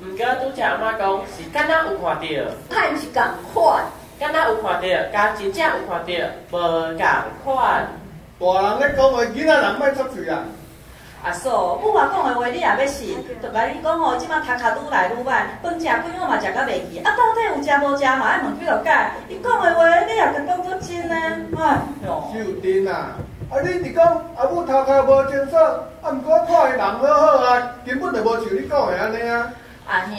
毋过拄则阿妈讲是敢若有看到，歹毋是共款。敢若有看到，甲真正有看到，无共款。大人咧讲话，囡仔人莫插嘴啊！阿嫂，母话讲的话你也要信，就甲你讲吼，即摆读壳愈来愈歹，饭食几碗嘛食甲袂记，啊到底有食无食嘛爱问几落解。伊讲的话你也甲当作真呢？哎哟。秀珍啊，啊你是讲阿母头壳无清爽，啊毋过我看伊人好好啊，根本就无像你讲的安尼啊。阿兄，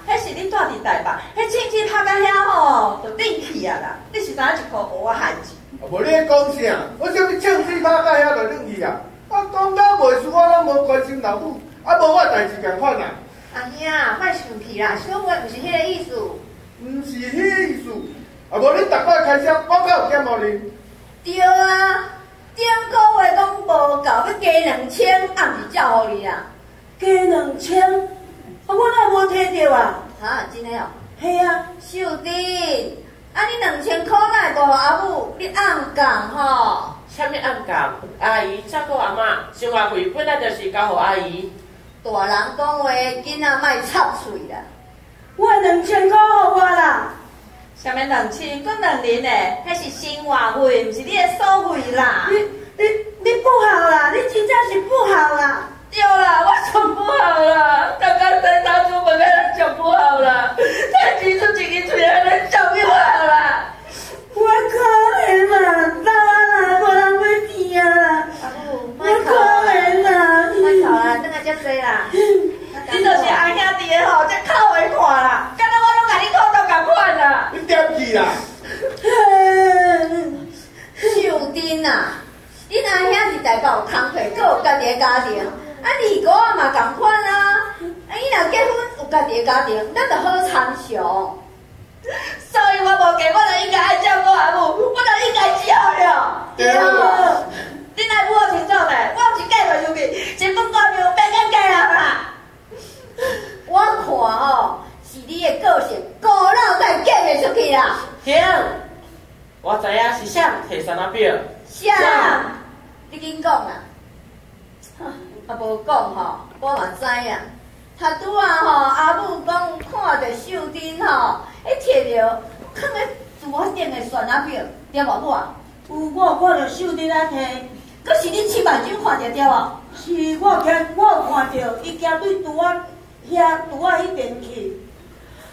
迄是你住伫台北，迄亲戚拍到遐吼，就顶去啊啦！你是知影一箍无我害钱？无你咧讲啥？我啥物唱戏拍到遐就冷去啊！啊，讲到袂输，我拢无关心老母，啊无我代志共款啊。阿兄，莫生气啦，小妹毋是迄个意思。毋是迄个意思，啊无你逐摆开销，我敢有减互你？对啊，顶个月讲无够，要加2000，暗是照互你啊。加2000，啊我哪无摕到啊？哈，真诶哦。系啊，秀珍，啊你2000块哪会无互阿母？你暗讲吼？啥物暗讲？阿姨照顾阿嬷，生活费本来就是交互阿姨。大人讲话，囡仔莫插嘴啦。我2000块互我啦。啥物2000，佫2000嘞？迄是生活费，毋是你的所费啦。你不好啦，你真正是不好啦。对啦，我上不好啦，刚刚在当初我跟他上不好啦，才挤出一个嘴来来上不好啦。我可怜啦，老啊啦，无人要听啊啦。阿母，我可怜啦，莫吵啦，等下才做啦。你就是阿兄弟的吼，才靠会看啦，敢若我拢甲你靠到共款啦。你点去啦？秀珍啊，恁阿兄是台北有工课，阁有家己的家庭。啊，二姑啊嘛共款啊，啊，伊若结婚有家己的家庭，咱就好参详。所以我无嫁，我就应该爱照顾阿母，我就应该照了。对啊。恁来母我清楚嘞，我有一嫁落入去，成本挂票，别敢嫁人啦。我看哦，是你的个性，孤老才嫁袂出去啦。行，我知影是谁摕三仔表。啥？你紧讲啦。啊，无讲吼，我嘛知影。他拄啊吼，阿母讲看着秀珍吼，摕着放咧桌顶的旋仔表，对无我？有我看到秀珍啊摕，阁是你亲眼睛看着对无？是我有看到伊行对拄啊迄边去。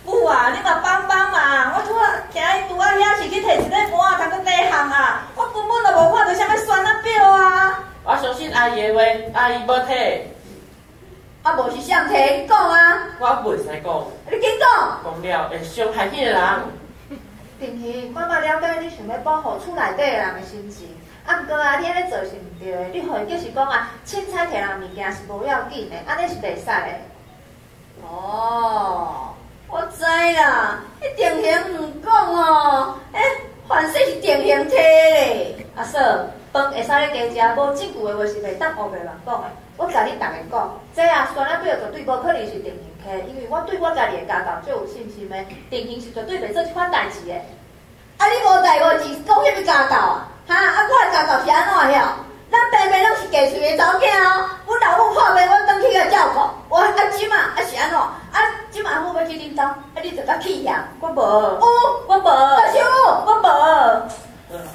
母啊，你嘛帮帮忙！我拄啊行伊拄啊遐是去摕一个盘啊，通去底项啊，我根本就无看到啥物旋仔表啊。我相信阿姨的话，阿姨无摕。啊，无是谁摕？你讲啊！我袂使讲。你紧讲。讲了会伤害迄个人。婷婷，我嘛了解你想要保护厝内底的人的心情。啊，毋过啊，你安尼做是毋对的。你回就是讲啊，凊彩摕人物件是无要紧的，安尼是袂使的。哦，我知啦。迄定型毋讲哦，凡事是定型摕咧。阿嫂，饭会使咧加食，无即句的话是袂当乌白乱讲的。我甲你逐个讲，这啊旋仔表绝对无可能是定型摕，因为我对我家己的家教最有信心的，定型是绝对袂做即款代志的。啊，你无代无志讲迄个家教啊？哈，啊，我的家教是安怎晓？咱平平拢是嫁出的查某囝哦，阮老母破病，阮转去甲照顾。我啊，即马啊是安怎？啊，即马母要去恁兜，啊，你就甲去呀？我无。我无。大小母，我无。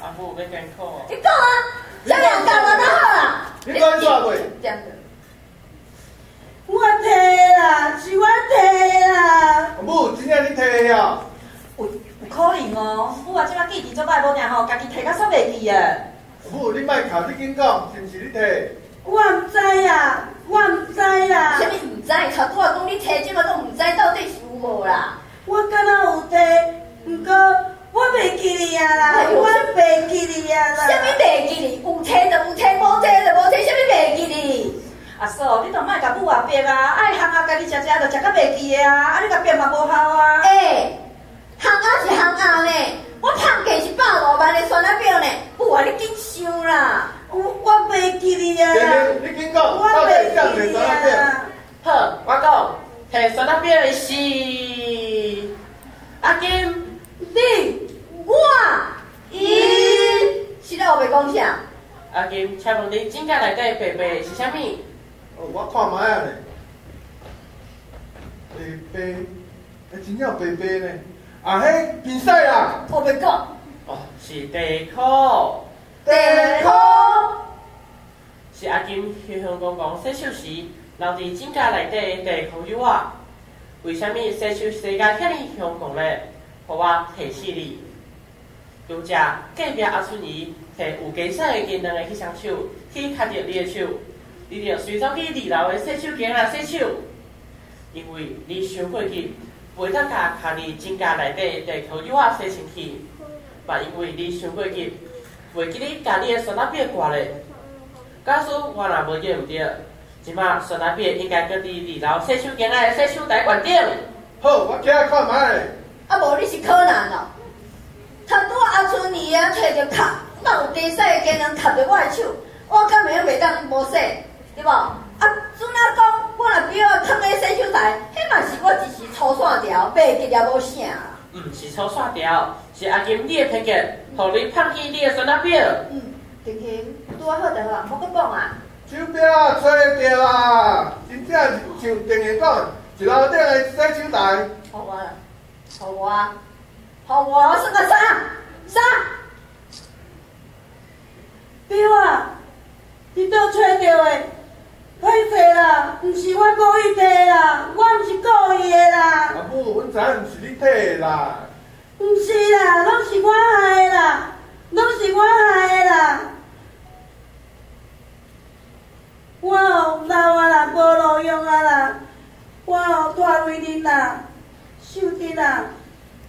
阿母要艰苦。你讲啊，啥人教我就好啦。你讲啥话？我摕啦，是我摕啦。母，真正你摕啊？有可能哦，母啊，即摆记忆做歹无定吼，家己摕甲煞袂记啊。母，你莫哭，你紧讲，是毋是你摕？我毋知啦，我毋知啦。啥物毋知？头拄仔讲你摕，即摆都毋知到底是有无啦。我敢若有摕，毋过我袂记哩啊啦，我袂记哩啊啦。啥物袂记哩？有摕就有摕，无摕就无摕，啥物袂记哩？阿嫂，你都莫甲母啊逼啊，爱项啊，家己食食就食甲袂记的啊，啊你甲逼嘛无效啊。项啊是项啊呢，我胖价是150万的旋仔表呢，母啊你紧想啦，我袂记哩啊。你紧讲，我袂记哩啊。好，我讲，摕旋仔表的是阿金，你，我，伊，是咧后袂讲啥？阿金，请问你指甲内底白白是啥物？我看卖啊咧，白白，真正白白呢。啊，迄比赛啦。我袂讲。哦，是地考。地考。是阿金去香港讲洗手时，留伫指甲内底地考友啊。为虾米洗手世界遐尼香港咧？互我提示你。拄则隔壁阿春姨摕有加洗的金两个去双手，去牵着你的手，你着随走去二楼的洗手间啊洗手，因为你伤过急，袂当甲牵伫指甲内底地考友啊洗身体，嘛因为你伤过急，袂记你甲你的酸辣饼挂咧。假使我若无记毋对，即马酸辣饼应该搁伫二楼洗手间的洗手台悬顶。好，我起来看卖。啊，无你是柯南哦。头拄阿春姨啊，摕着卡，哪有加洗的技能卡着我的手，我敢会袂当无洗，对无？啊，准啊讲，我若比我放咧洗手台，迄嘛是我一时粗线条，白记了无啥。毋是粗线条，是阿金你的偏见，互你放弃你的酸辣饼。婷婷，拄啊好就好，莫搁讲啊。手表啊，找着啊，真正是像电影讲，一楼顶的洗手台。互我啦，互我。我算个啥？表啊，你倒找着的，歹势啦，毋是我故意摕啦，我毋是故意的啦。阿母，阮知影毋是你摕的啦。毋是啦，拢是我害的啦，拢是我害的啦。我老啊啦，无路用啊啦，我大胃恁啦，手震啦。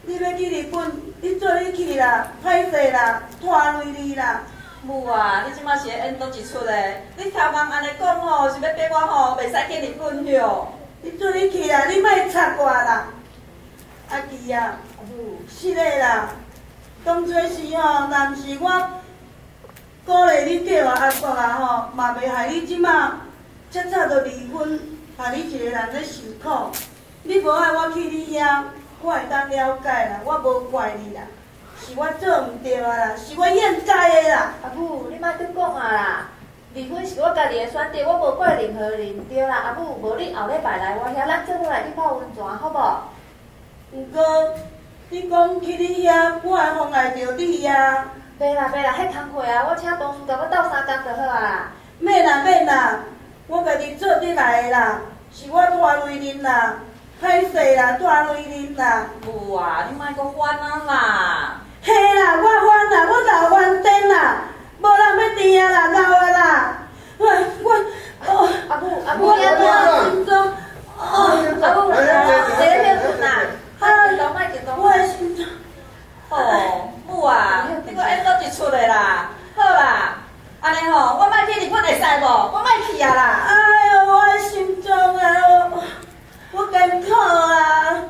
你要去日本，你做你去啦，歹势啦，拖累你啦。母啊，你即马是缘倒一出嘞？你头毛安尼讲吼，是要逼我吼，袂使去日本哟。你做你去啦，你莫插我啦。阿琪啊，是的啦，当初时吼，若毋是我鼓励你叫阿伯啊吼，嘛袂害你即马遮早就离婚，害你一个人咧受苦。你无爱我去你遐。我会当了解啦，我无怪你啦，是我做毋对啊啦，是我应该的啦。阿母，你莫再讲啊啦，离婚是我家己的选择，我无怪任何人对啦。阿母，无你后礼拜来我遐，咱做伙来去泡温泉，好无？毋过，你讲去你遐，我会妨碍着你啊。袂啦，迄工课啊，我请同事甲我斗3工就好啊啦。免啦，我家己做得来的啦，是我拖累恁啦。歹势啦，拖累恁啦！母啊，你莫阁烦啊啦！嘿啦，我烦啦，我老烦颠啦，无人要听啊啦，老啊啦！阿母，我心中，阿母，谁要困啊？我的心中，母啊，你阁缘倒一出的啦，好啦，安尼吼，我莫去日本会使无？我莫去啊啦！哎呦，我的心中啊！我艰苦啊！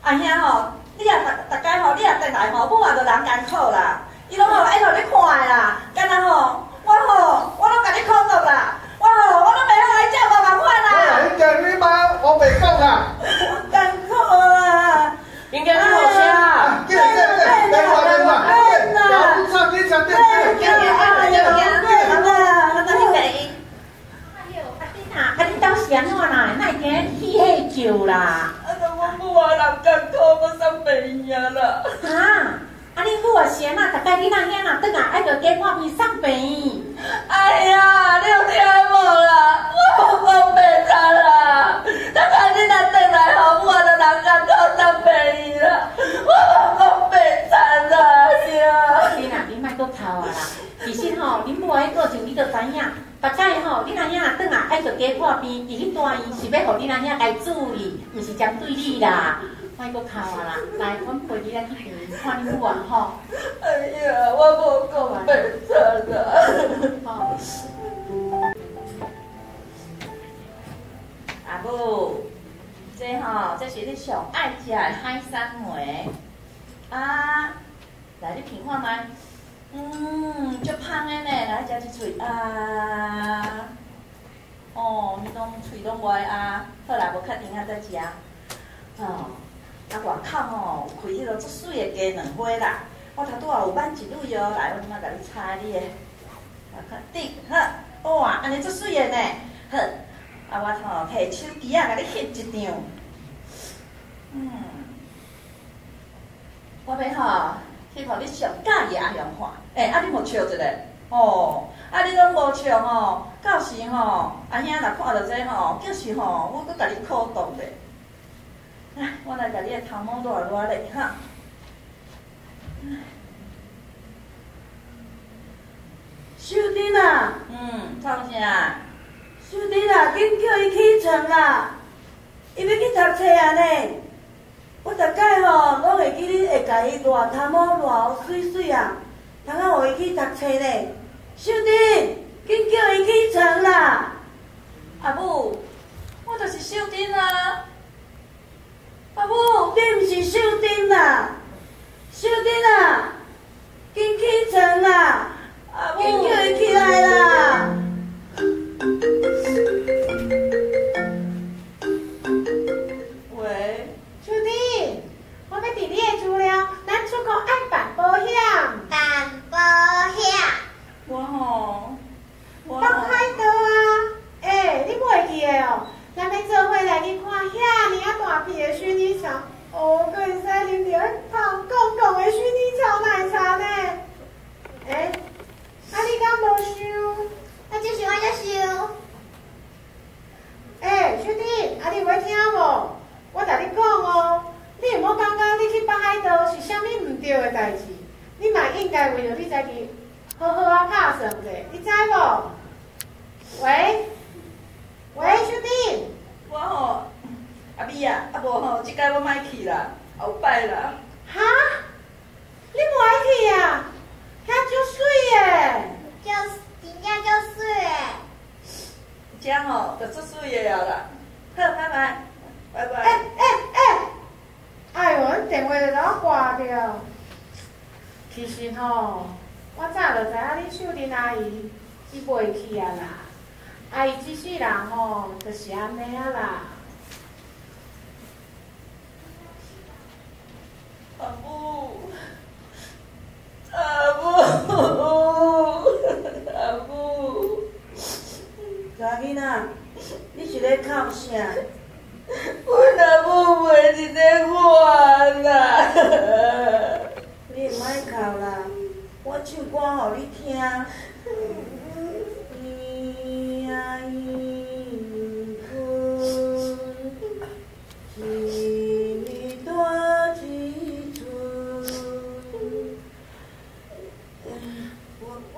阿兄吼，你啊大家吼，你啊回来吼，母也着人艰苦啦。伊拢吼爱互你看的啦，干那吼，我拢甲你苦毒啦，我拢袂晓来遮麻烦啦。你讲你妈，我袂讲啦。我艰苦啦。应该你好笑。对，不唱你唱对。啊！你当时安怎啦？哪会惊起迄酒啦？我母啊，人艰苦，我送病院啦。啊！你母啊，是安怎？逐摆囡仔囝若转来，爱着加看病送病。哎呀，你有听无啦？我讲袂差啦。逐摆你若转来吼，我着人艰苦送病院啦。我讲袂差啦，是啊。你莫阁哭啊啦！其实吼，恁母的个性你着知影。逐摆吼，你若遐转来爱着加看病，伊去大医是要互你若遐家注意，毋是针对你啦。莫阁哭啊啦！来，阮陪你来去病院看恁母啊吼。哎呀，我无讲袂差啦。阿母，这是你上爱食的海参糜啊！来，你品看觅。足香的呢，来食一喙啊！你拢喙拢歪啊！好啦，无确定啊，再食。外口吼有开迄个足水的鸡卵花啦，我头拄仔有挽一蕊哦，来，我即马甲你擦你的，看顶好，哇，安尼足水的呢，好，我吼摕手机甲你翕一张，我要吼去互你上喜意的样看。啊你无笑一个，哦，你拢无笑吼，到时吼阿兄若看到这吼，就是吼，我搁甲你考动咧。来，我来甲你的头毛捋咧哈。秀珍啊，创啥？秀珍啊，紧叫伊起床啦，伊要去读册啊呢。我逐摆吼拢会记你会甲伊捋头毛捋好水水啊，通啊互伊去读册呢。秀珍，紧叫伊起床啦！阿母，我就是秀珍啊。阿母，你毋是秀珍啦，秀珍啊，紧起床啦！阿母，紧叫伊起来啦！喂，兄弟，我要伫你的资料，咱出国爱办保险。办保险。北海道啊，你袂记的哦？咱要做伙来去看遐尼啊大片的薰衣草，哦，佫会使啉着香港的薰衣草奶茶呢。你敢无想？我就想，我就想。兄弟，你有要听无？我甲你讲哦，你毋好感觉你去北海道是啥物毋对的代志，你嘛应该为着你家己好好啊拍算者，你知无？喂，兄弟，我阿咪啊，无吼，即摆我莫去啦，后摆啦。哈？你无爱去啊？遐足水诶！真正足水诶！遮吼，就足水的啊啦。好，拜拜，拜拜。哎呦，恁电话就甲我挂掉。其实吼，我早就知影你秀珍阿姨伊袂去啊啦。阿姨这世人吼，就是安尼啊啦。阿母，阿母，阿母，查囡仔，你是咧哭啥？阮阿母袂伫咧看啦。你毋爱哭啦，我唱歌互你听。伊啊伊困，一暝大一春。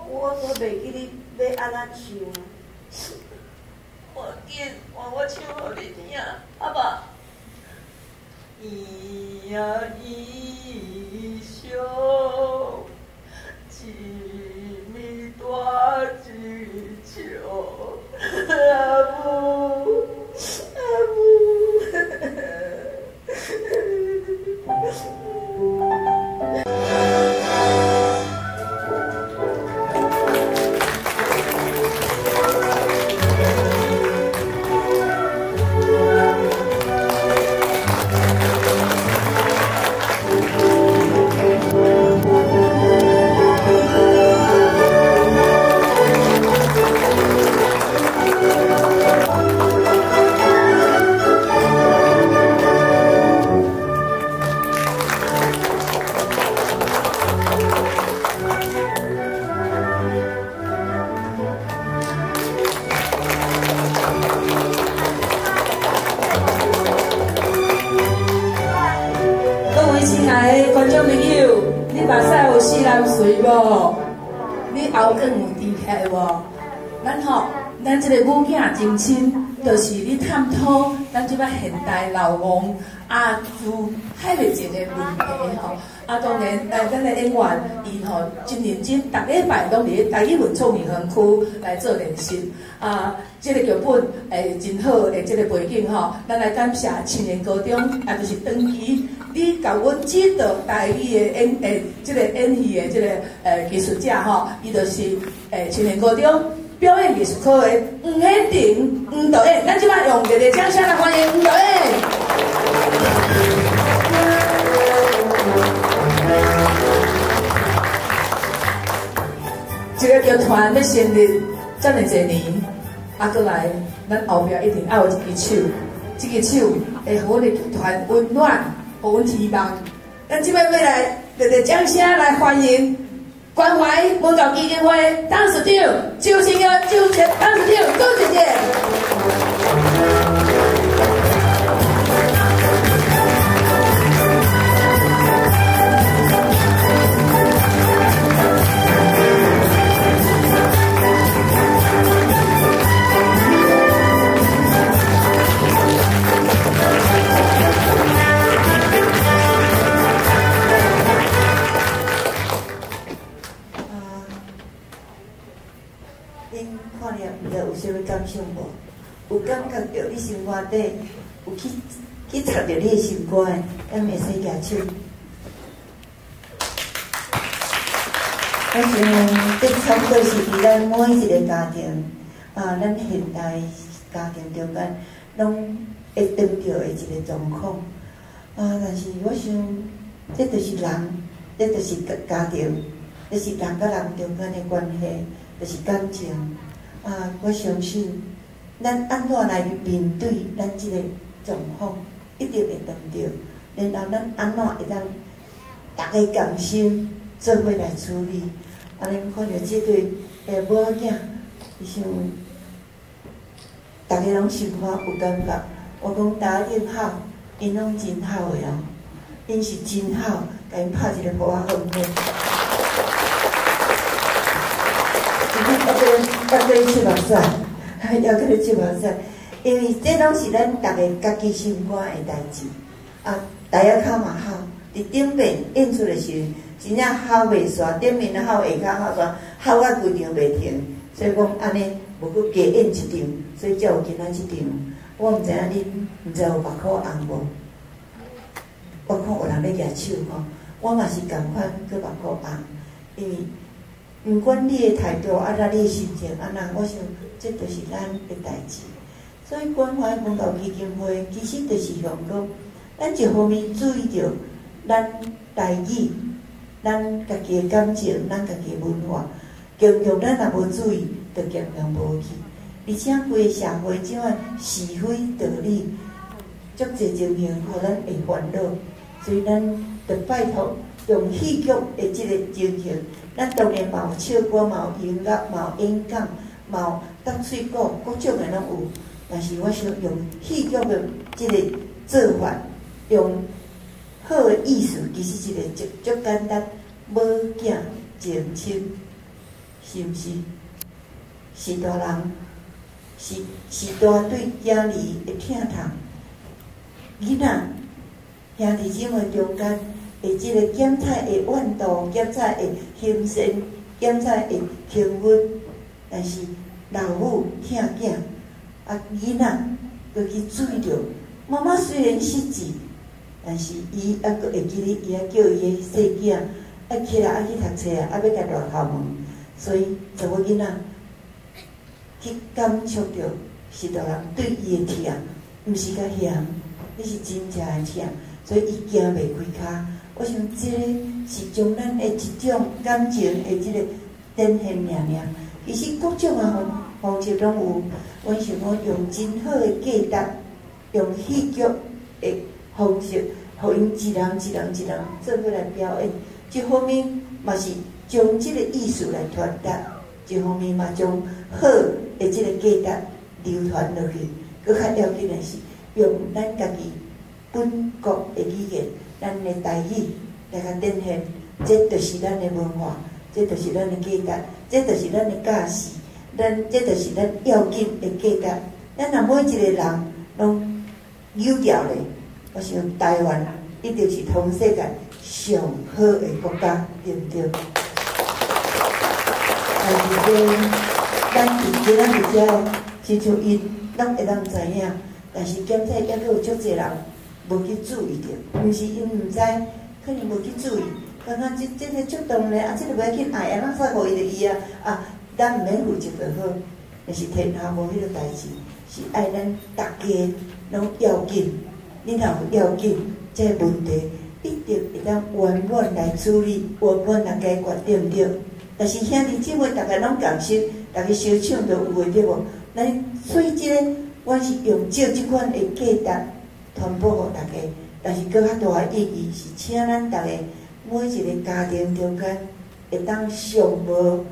我袂记你要安怎唱。我唱互你听，阿爸。伊啊伊笑，一暝大一笑，阿母，阿母。你后更有知起来无？咱这个母囝真亲，就是你探讨咱即摆现代老王阿朱海的一个问题吼。当然，咱的演员伊吼真认真，逐礼拜拢伫台语文创意园区来做练习。这个剧本真好的这个背景吼，咱来感谢青年高中，就是长期你甲阮指导台语的这个演戏的这个技术者吼，伊就是青年高中表演艺术科的黄显婷黄导演，咱即摆用热烈掌声来欢迎黄导演。一个剧团要成立这么侪年，过来，咱后壁一定要有一支手，这个手会互阮的剧团温暖，互阮希望。咱即摆要来，就掌声来欢迎关怀文教基金会董事长周清月董事长周姐姐。啥物感想无？有感觉到你心肝底有去插着你的心肝的，咱会使举手。我想这差不多是伫咱每一个家庭咱现代家庭中间拢会遇到的一个状况但是我想，这就是人，这就是家庭，这是人甲人中间的关系，就是感情。我相信，咱安怎来面对咱即个状况，一定会当着。然后咱安怎会当大家共心做伙来处理。安尼看着即对母仔囝，伊想，大家拢心肝有感觉。我讲大家恁好，因拢真好的哦，因是真好，甲因拍一个鼓仔风风。要跟你去目屎，要跟你去目屎，因为这拢是咱大家家己心肝的代志。大家口嘛好，伫顶面演出的时候，真正好袂煞，顶面好，下骹好煞，好啊规场袂停。所以讲安尼，无搁加演一场，所以才有今仔即场。我毋知影恁毋知有目眶红无？我看有人咧举手吼，我嘛是共款搁目眶红，因为。毋管你的态度咱你的心情安那，我想这就是咱的代志。所以关怀文教基金会其实就是想讲，咱一方面注意着咱台语、咱家己的感情、咱家己的文化，强强咱若无注意，就强强无去。而且规个社会即款是非道理，足侪情形，互咱会烦恼。所以咱着拜托用戏剧的即个情形。咱当然嘛有唱歌，嘛有音乐，嘛有演讲，嘛有搭水果，各种的拢有。但是我想用戏剧的即个做法，用好的艺术，其实一个足简单，母囝情深，是毋是？是大人，是大对囝儿会疼痛，囡仔兄弟姊妹中间。会即个检测的温度，检测的形神，检测的气温，但是老母疼囝，囡仔要去注意着。妈妈虽然失智，但是伊还阁会记哩，伊还叫伊的细囝起来去读册要甲大头毛，所以查某囡仔去感触着是大人对伊的疼，毋是甲嫌，你是真正的疼，所以伊行袂开骹。我想，这个是将咱的一种感情的这个展现尔。其实各种方式拢有。我想讲用真好的价值，用戏剧的方式，互因一人做伙来表演。一方面嘛是将这个艺术来传达，一方面嘛将好的这个价值流传落去。搁较要紧的是用咱家己本国的语言。咱的台语来甲展现，这就是咱的文化，这就是咱的价值，这就是咱的价值，这就是咱要紧的价值。咱若每一个人拢有条咧，我想台湾一定是全世界上好的国家，对不对？但是咧，咱伫今仔日遮，亲像因拢会当知影，但是检测抑阁有足侪人。无去注意着，毋是因毋知，可能无去注意，感觉这个触动咧，这个袂紧爱，咱煞互伊着伊咱毋免负责就好。但是天下无迄个代志，是爱咱大家拢要紧。你若有要紧，这个问题一定会当圆满来处理，圆满来解决，对毋对？但是兄弟姊妹，大家拢共心，大家相抢着有诶，对无？所以这个，我是用照即款诶价值。传播互大但是搁较大的意义是请咱逐个每一个家庭中间会当上无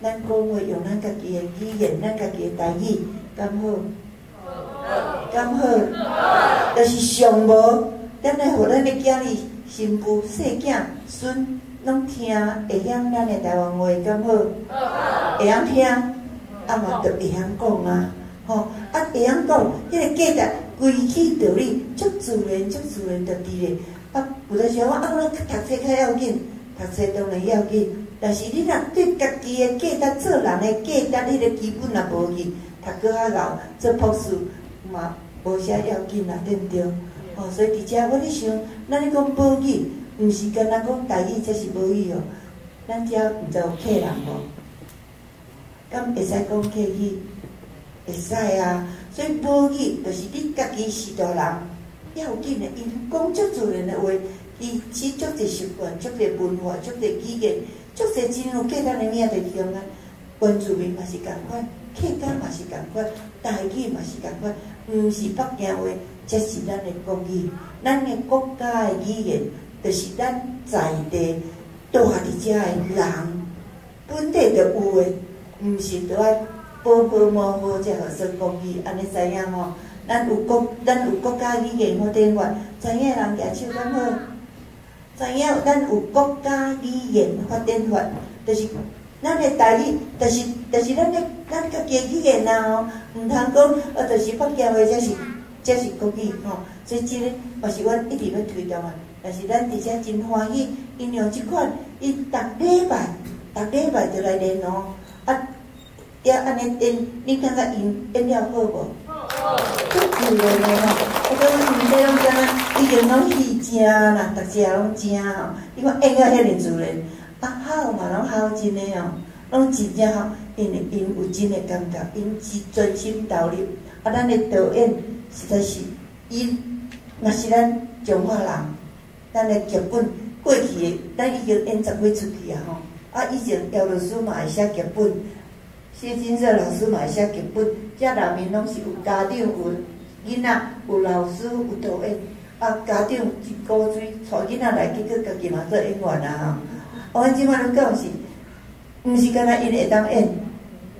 咱讲话用咱家己的语言，咱家己的台语，敢好？敢好？就是上无，咱来互咱的囝儿、新妇、细囝、孙拢听会晓咱的台湾话，敢好？会晓听，嘛着会晓讲啊，吼，会晓讲，迄个价值规矩道理，足自然，足自然着伫咧。有阵时我咱读册较要紧，读册当然要紧，但是你若对家己的价值、做人的价值，迄个基本也无去，读搁较老，做博士嘛无啥要紧啦，对毋对？吼，所以伫遮我咧想，咱咧讲母语，毋是干那讲台语才是母语哦。咱遮毋知有客人无？敢会使讲客语？会使啊。所以母语就是你家己是大人要紧的，伊讲足自然的话，伊是足侪习惯、足侪文化、足侪语言、足侪真有价值的名就用啊。原住民嘛是共款，客家嘛是共款，台语嘛是共款，毋是北京话，才是咱的国语。咱的国家的语言，就是咱在地住伫遮的人本地就有的，毋是都爱保保模糊才好说国语，安尼知影吼？咱有国家语言发展法，知影人举手敢好？知影咱有国家语言发展法，就是咱的台语，就是咱家己的语言啊，毋通讲就是北京话才是国语吼。所以这个嘛是阮一直要推动啊。但是咱伫遮真欢喜，因用即款，伊逐礼拜就来练哦。也安尼演，你感觉演了好无？足自然的吼，讲毋免拢敢若已经拢戏正啦，逐只拢正吼。你看演到遐尼自然，好嘛，拢好真诶哦，拢真正好，因有真诶感觉，因是专心投入。咱诶导演实在是，伊若是咱中华人，咱诶剧本过去诶，咱已经演10几出去啊吼。以前姚老师嘛会写剧本。谢金色老师嘛会写剧本，遮内面拢是有家长、有囡仔、有老师、有导演。家长一鼓吹带囡仔来，结果家己嘛做演员啊吼。阮即摆拢讲是，毋是干那因会当演，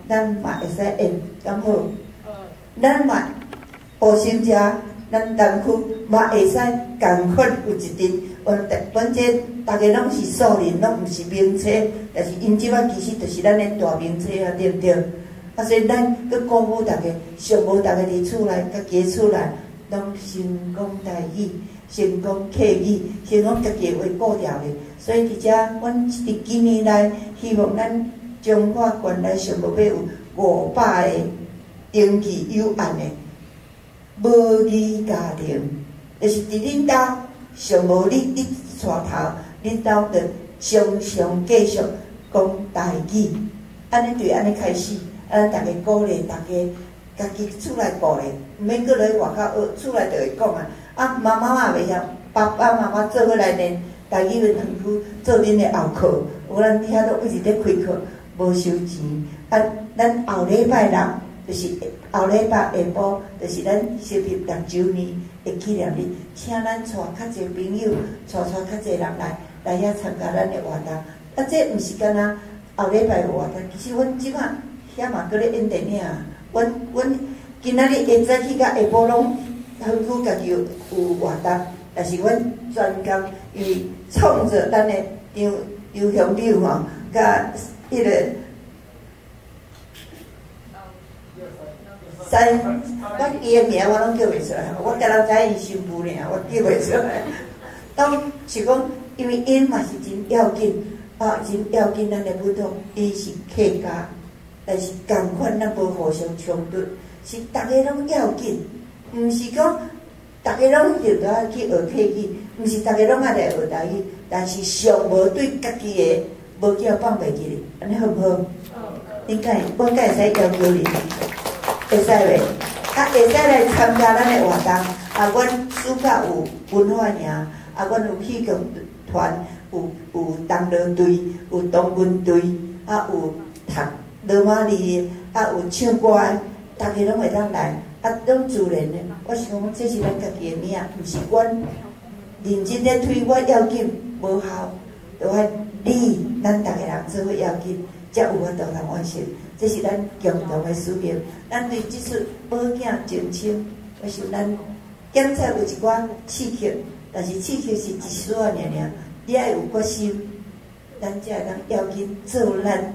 咱嘛会使演，敢好？咱嘛步行者，咱东区嘛会使共款有一阵。反正大家拢是素人，拢毋是名车，但是因即摆其实就是咱的大名车啊，对毋对？所以咱佮鼓舞大家，上无大家伫厝内，家己的厝内，拢先讲台语，先讲客语，先讲家己的话顾条咧。所以伫遮，阮伫今年来，希望咱中华县内上无要有500个登记有案的母语家庭，就是伫恁兜。上无你带头，恁兜着常常继续讲台语，安尼对安尼开始，咱大家鼓励大家，家己厝内顾咧，毋免搁来外口学，厝内就会讲啊。妈妈也袂晓，爸爸妈妈做伙来练台语的堂区，做恁的后课。咱遐都一直咧开课，无收钱。咱后礼拜六就是后礼拜下晡，就是咱成立6周年的纪念日，请咱带较侪朋友，带较侪人来遐参加咱的活动。这毋是干那后礼拜活动，其实阮即摆遐嘛搁咧演电影。阮今仔日下早起甲下晡拢堂区家己有活动，但是阮专工因为创造咱的张香柳吼，甲迄个。我伊个名我拢叫袂出来，我敢若知伊新妇尔，我叫袂出来。当是讲，因为因嘛是真要紧，真要紧。咱的舞蹈，伊是客家，但是共款咱无互相冲突，是逐个拢要紧，毋是讲逐个拢就要去学客语，毋是逐个拢爱来学台语，但是上无对家己的无叫放袂记咧，安尼好毋好？你敢我敢会使要求你？会使袂？会使来参加咱的活动。阮暑假有文化营，阮有戏剧团，有东乐队，有东军队，有读罗马尼，有唱歌的，大家拢会当来，拢自然的。我是讲，这是咱家己的名，毋是阮认真咧推，我要紧无效，就话你咱逐个人做伙要紧，才有法度通完成。这是咱共同的使命。咱对即出保囝情深，我想咱检测有一寡刺激，但是刺激是一丝仔尔，你爱有决心，咱才会当要紧做咱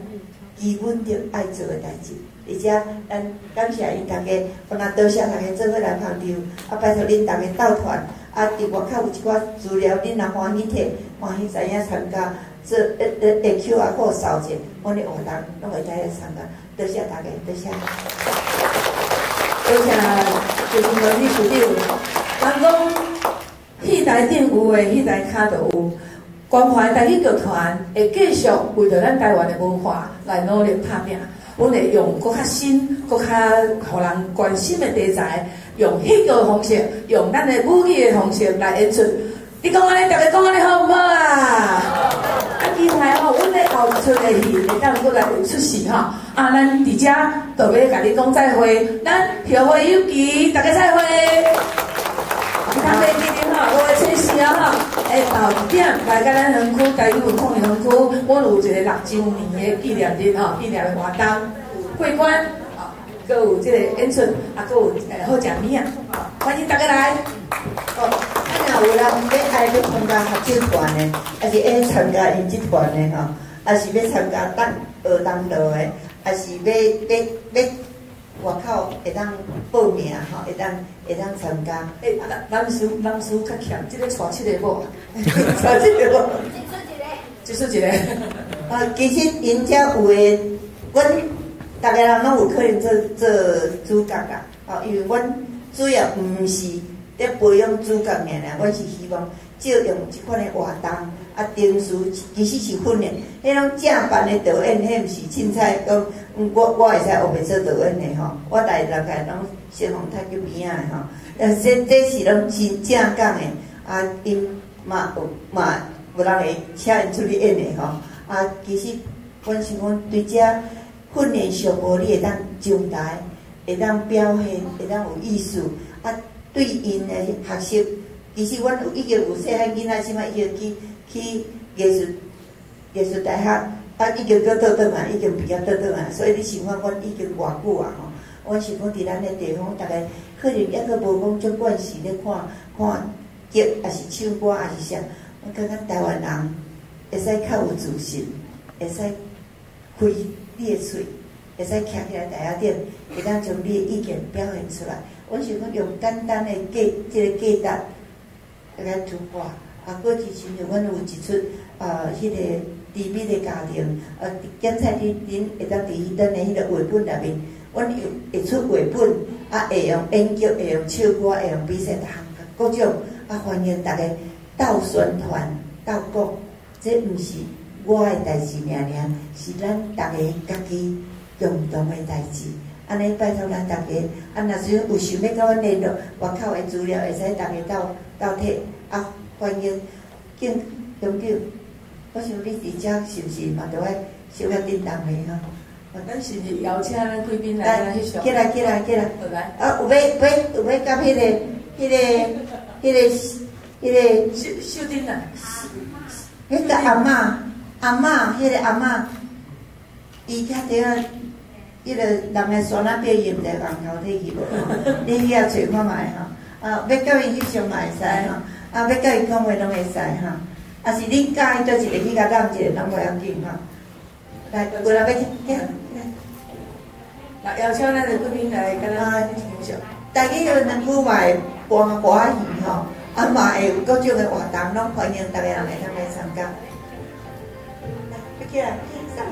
基本的爱做的代志。而且咱感谢因大家，我若多谢大家做伙来捧场，拜托恁大家斗团。伫外口有一寡资料，恁若欢喜摕，欢喜知影参加，做QR code扫者，阮的活动拢会使来参加。多谢大家，多谢。多谢就是文秘书长，人讲戏台顶有诶，戏台骹就有。关怀台语剧团会继续为着咱台湾的文化来努力打拼。阮会用搁较新、搁较互人关心的题材，用戏剧的方式，用咱的武艺的方式来演出。你讲安尼，大家讲安尼好毋好啊？期待吼，阮咧后一出的戏会当搁来出戏吼。咱伫遮就要甲你讲再会，咱后会有期，大家再会。其他飞机顶吼，5月7日吼，到2点来甲咱园区台语文创园区，阮有一个6周年的纪念日吼，纪念的活动，桂冠，搁有即个演出，搁有好食面啊，欢迎大家来。若有人要爱要参加合唱团的，还是爱参加演剧团的吼，还是要参加学东道的，还是要外口会当报名吼，会当参加。人数较欠，即个带7个无，带7个无。只数一个。其实因遮有诶，阮逐个人拢有可能做主角啦。因为阮主要毋是咧培养主角尔，阮是希望借用即款诶活动，定时其实是训练，迄种正版诶导演，迄毋是凊彩讲，我会使学袂做导演诶吼，我大概拢先从太久边仔吼，这是拢真正讲诶，因嘛有人会请因出去演诶吼，其实阮是讲对遮训练上无你会当上台，会当表现，会当有艺术，对因诶学习，其实阮已经有细汉囡仔，即摆已经去艺术大学，已经倒转来，已经毕业倒转来，所以你想看阮已经偌久啊吼，阮是讲伫咱诶地方，大概可能抑阁无讲足惯势咧看剧，还是唱歌，还是啥，我感觉台湾人会使较有自信，会使开你诶嘴，会使徛起来台仔顶，会当将你诶意见表现出来。阮是讲用简单诶即个价值来突破。过去亲像阮有一出迄个甜蜜的家庭，检测恁会当伫迄阵诶迄个绘本内面，阮会出绘本，会用演剧，会用唱歌，会用比赛，各种欢迎大家斗宣传、斗讲，这毋是我诶代志尔，是咱大家家己共同诶代志。安尼拜托咱大家，若是有想要甲阮联络，外口诶资料会使大家斗摕，欢迎敬永久。我想你伫遮是毋是嘛？着爱小可叮当的吼？咱是毋是邀请咱贵宾来去上？起来！有要甲迄个秀珍啊，迄个阿嬷，迄个阿嬷，伊遐顶啊。迄个人诶山仔表演在网头体去无？你去遐找看卖吼，要叫伊翕相嘛会使吼，要叫伊讲话拢会使吼，是恁教伊倒一个去甲揽一个，拢袂要紧吼。来，有人要听，来邀请咱的贵宾来甲咱翕相。大家有能够买播歌戏吼，嘛会有各种诶活动，拢欢迎大家人会当来参加。来，起来，起上。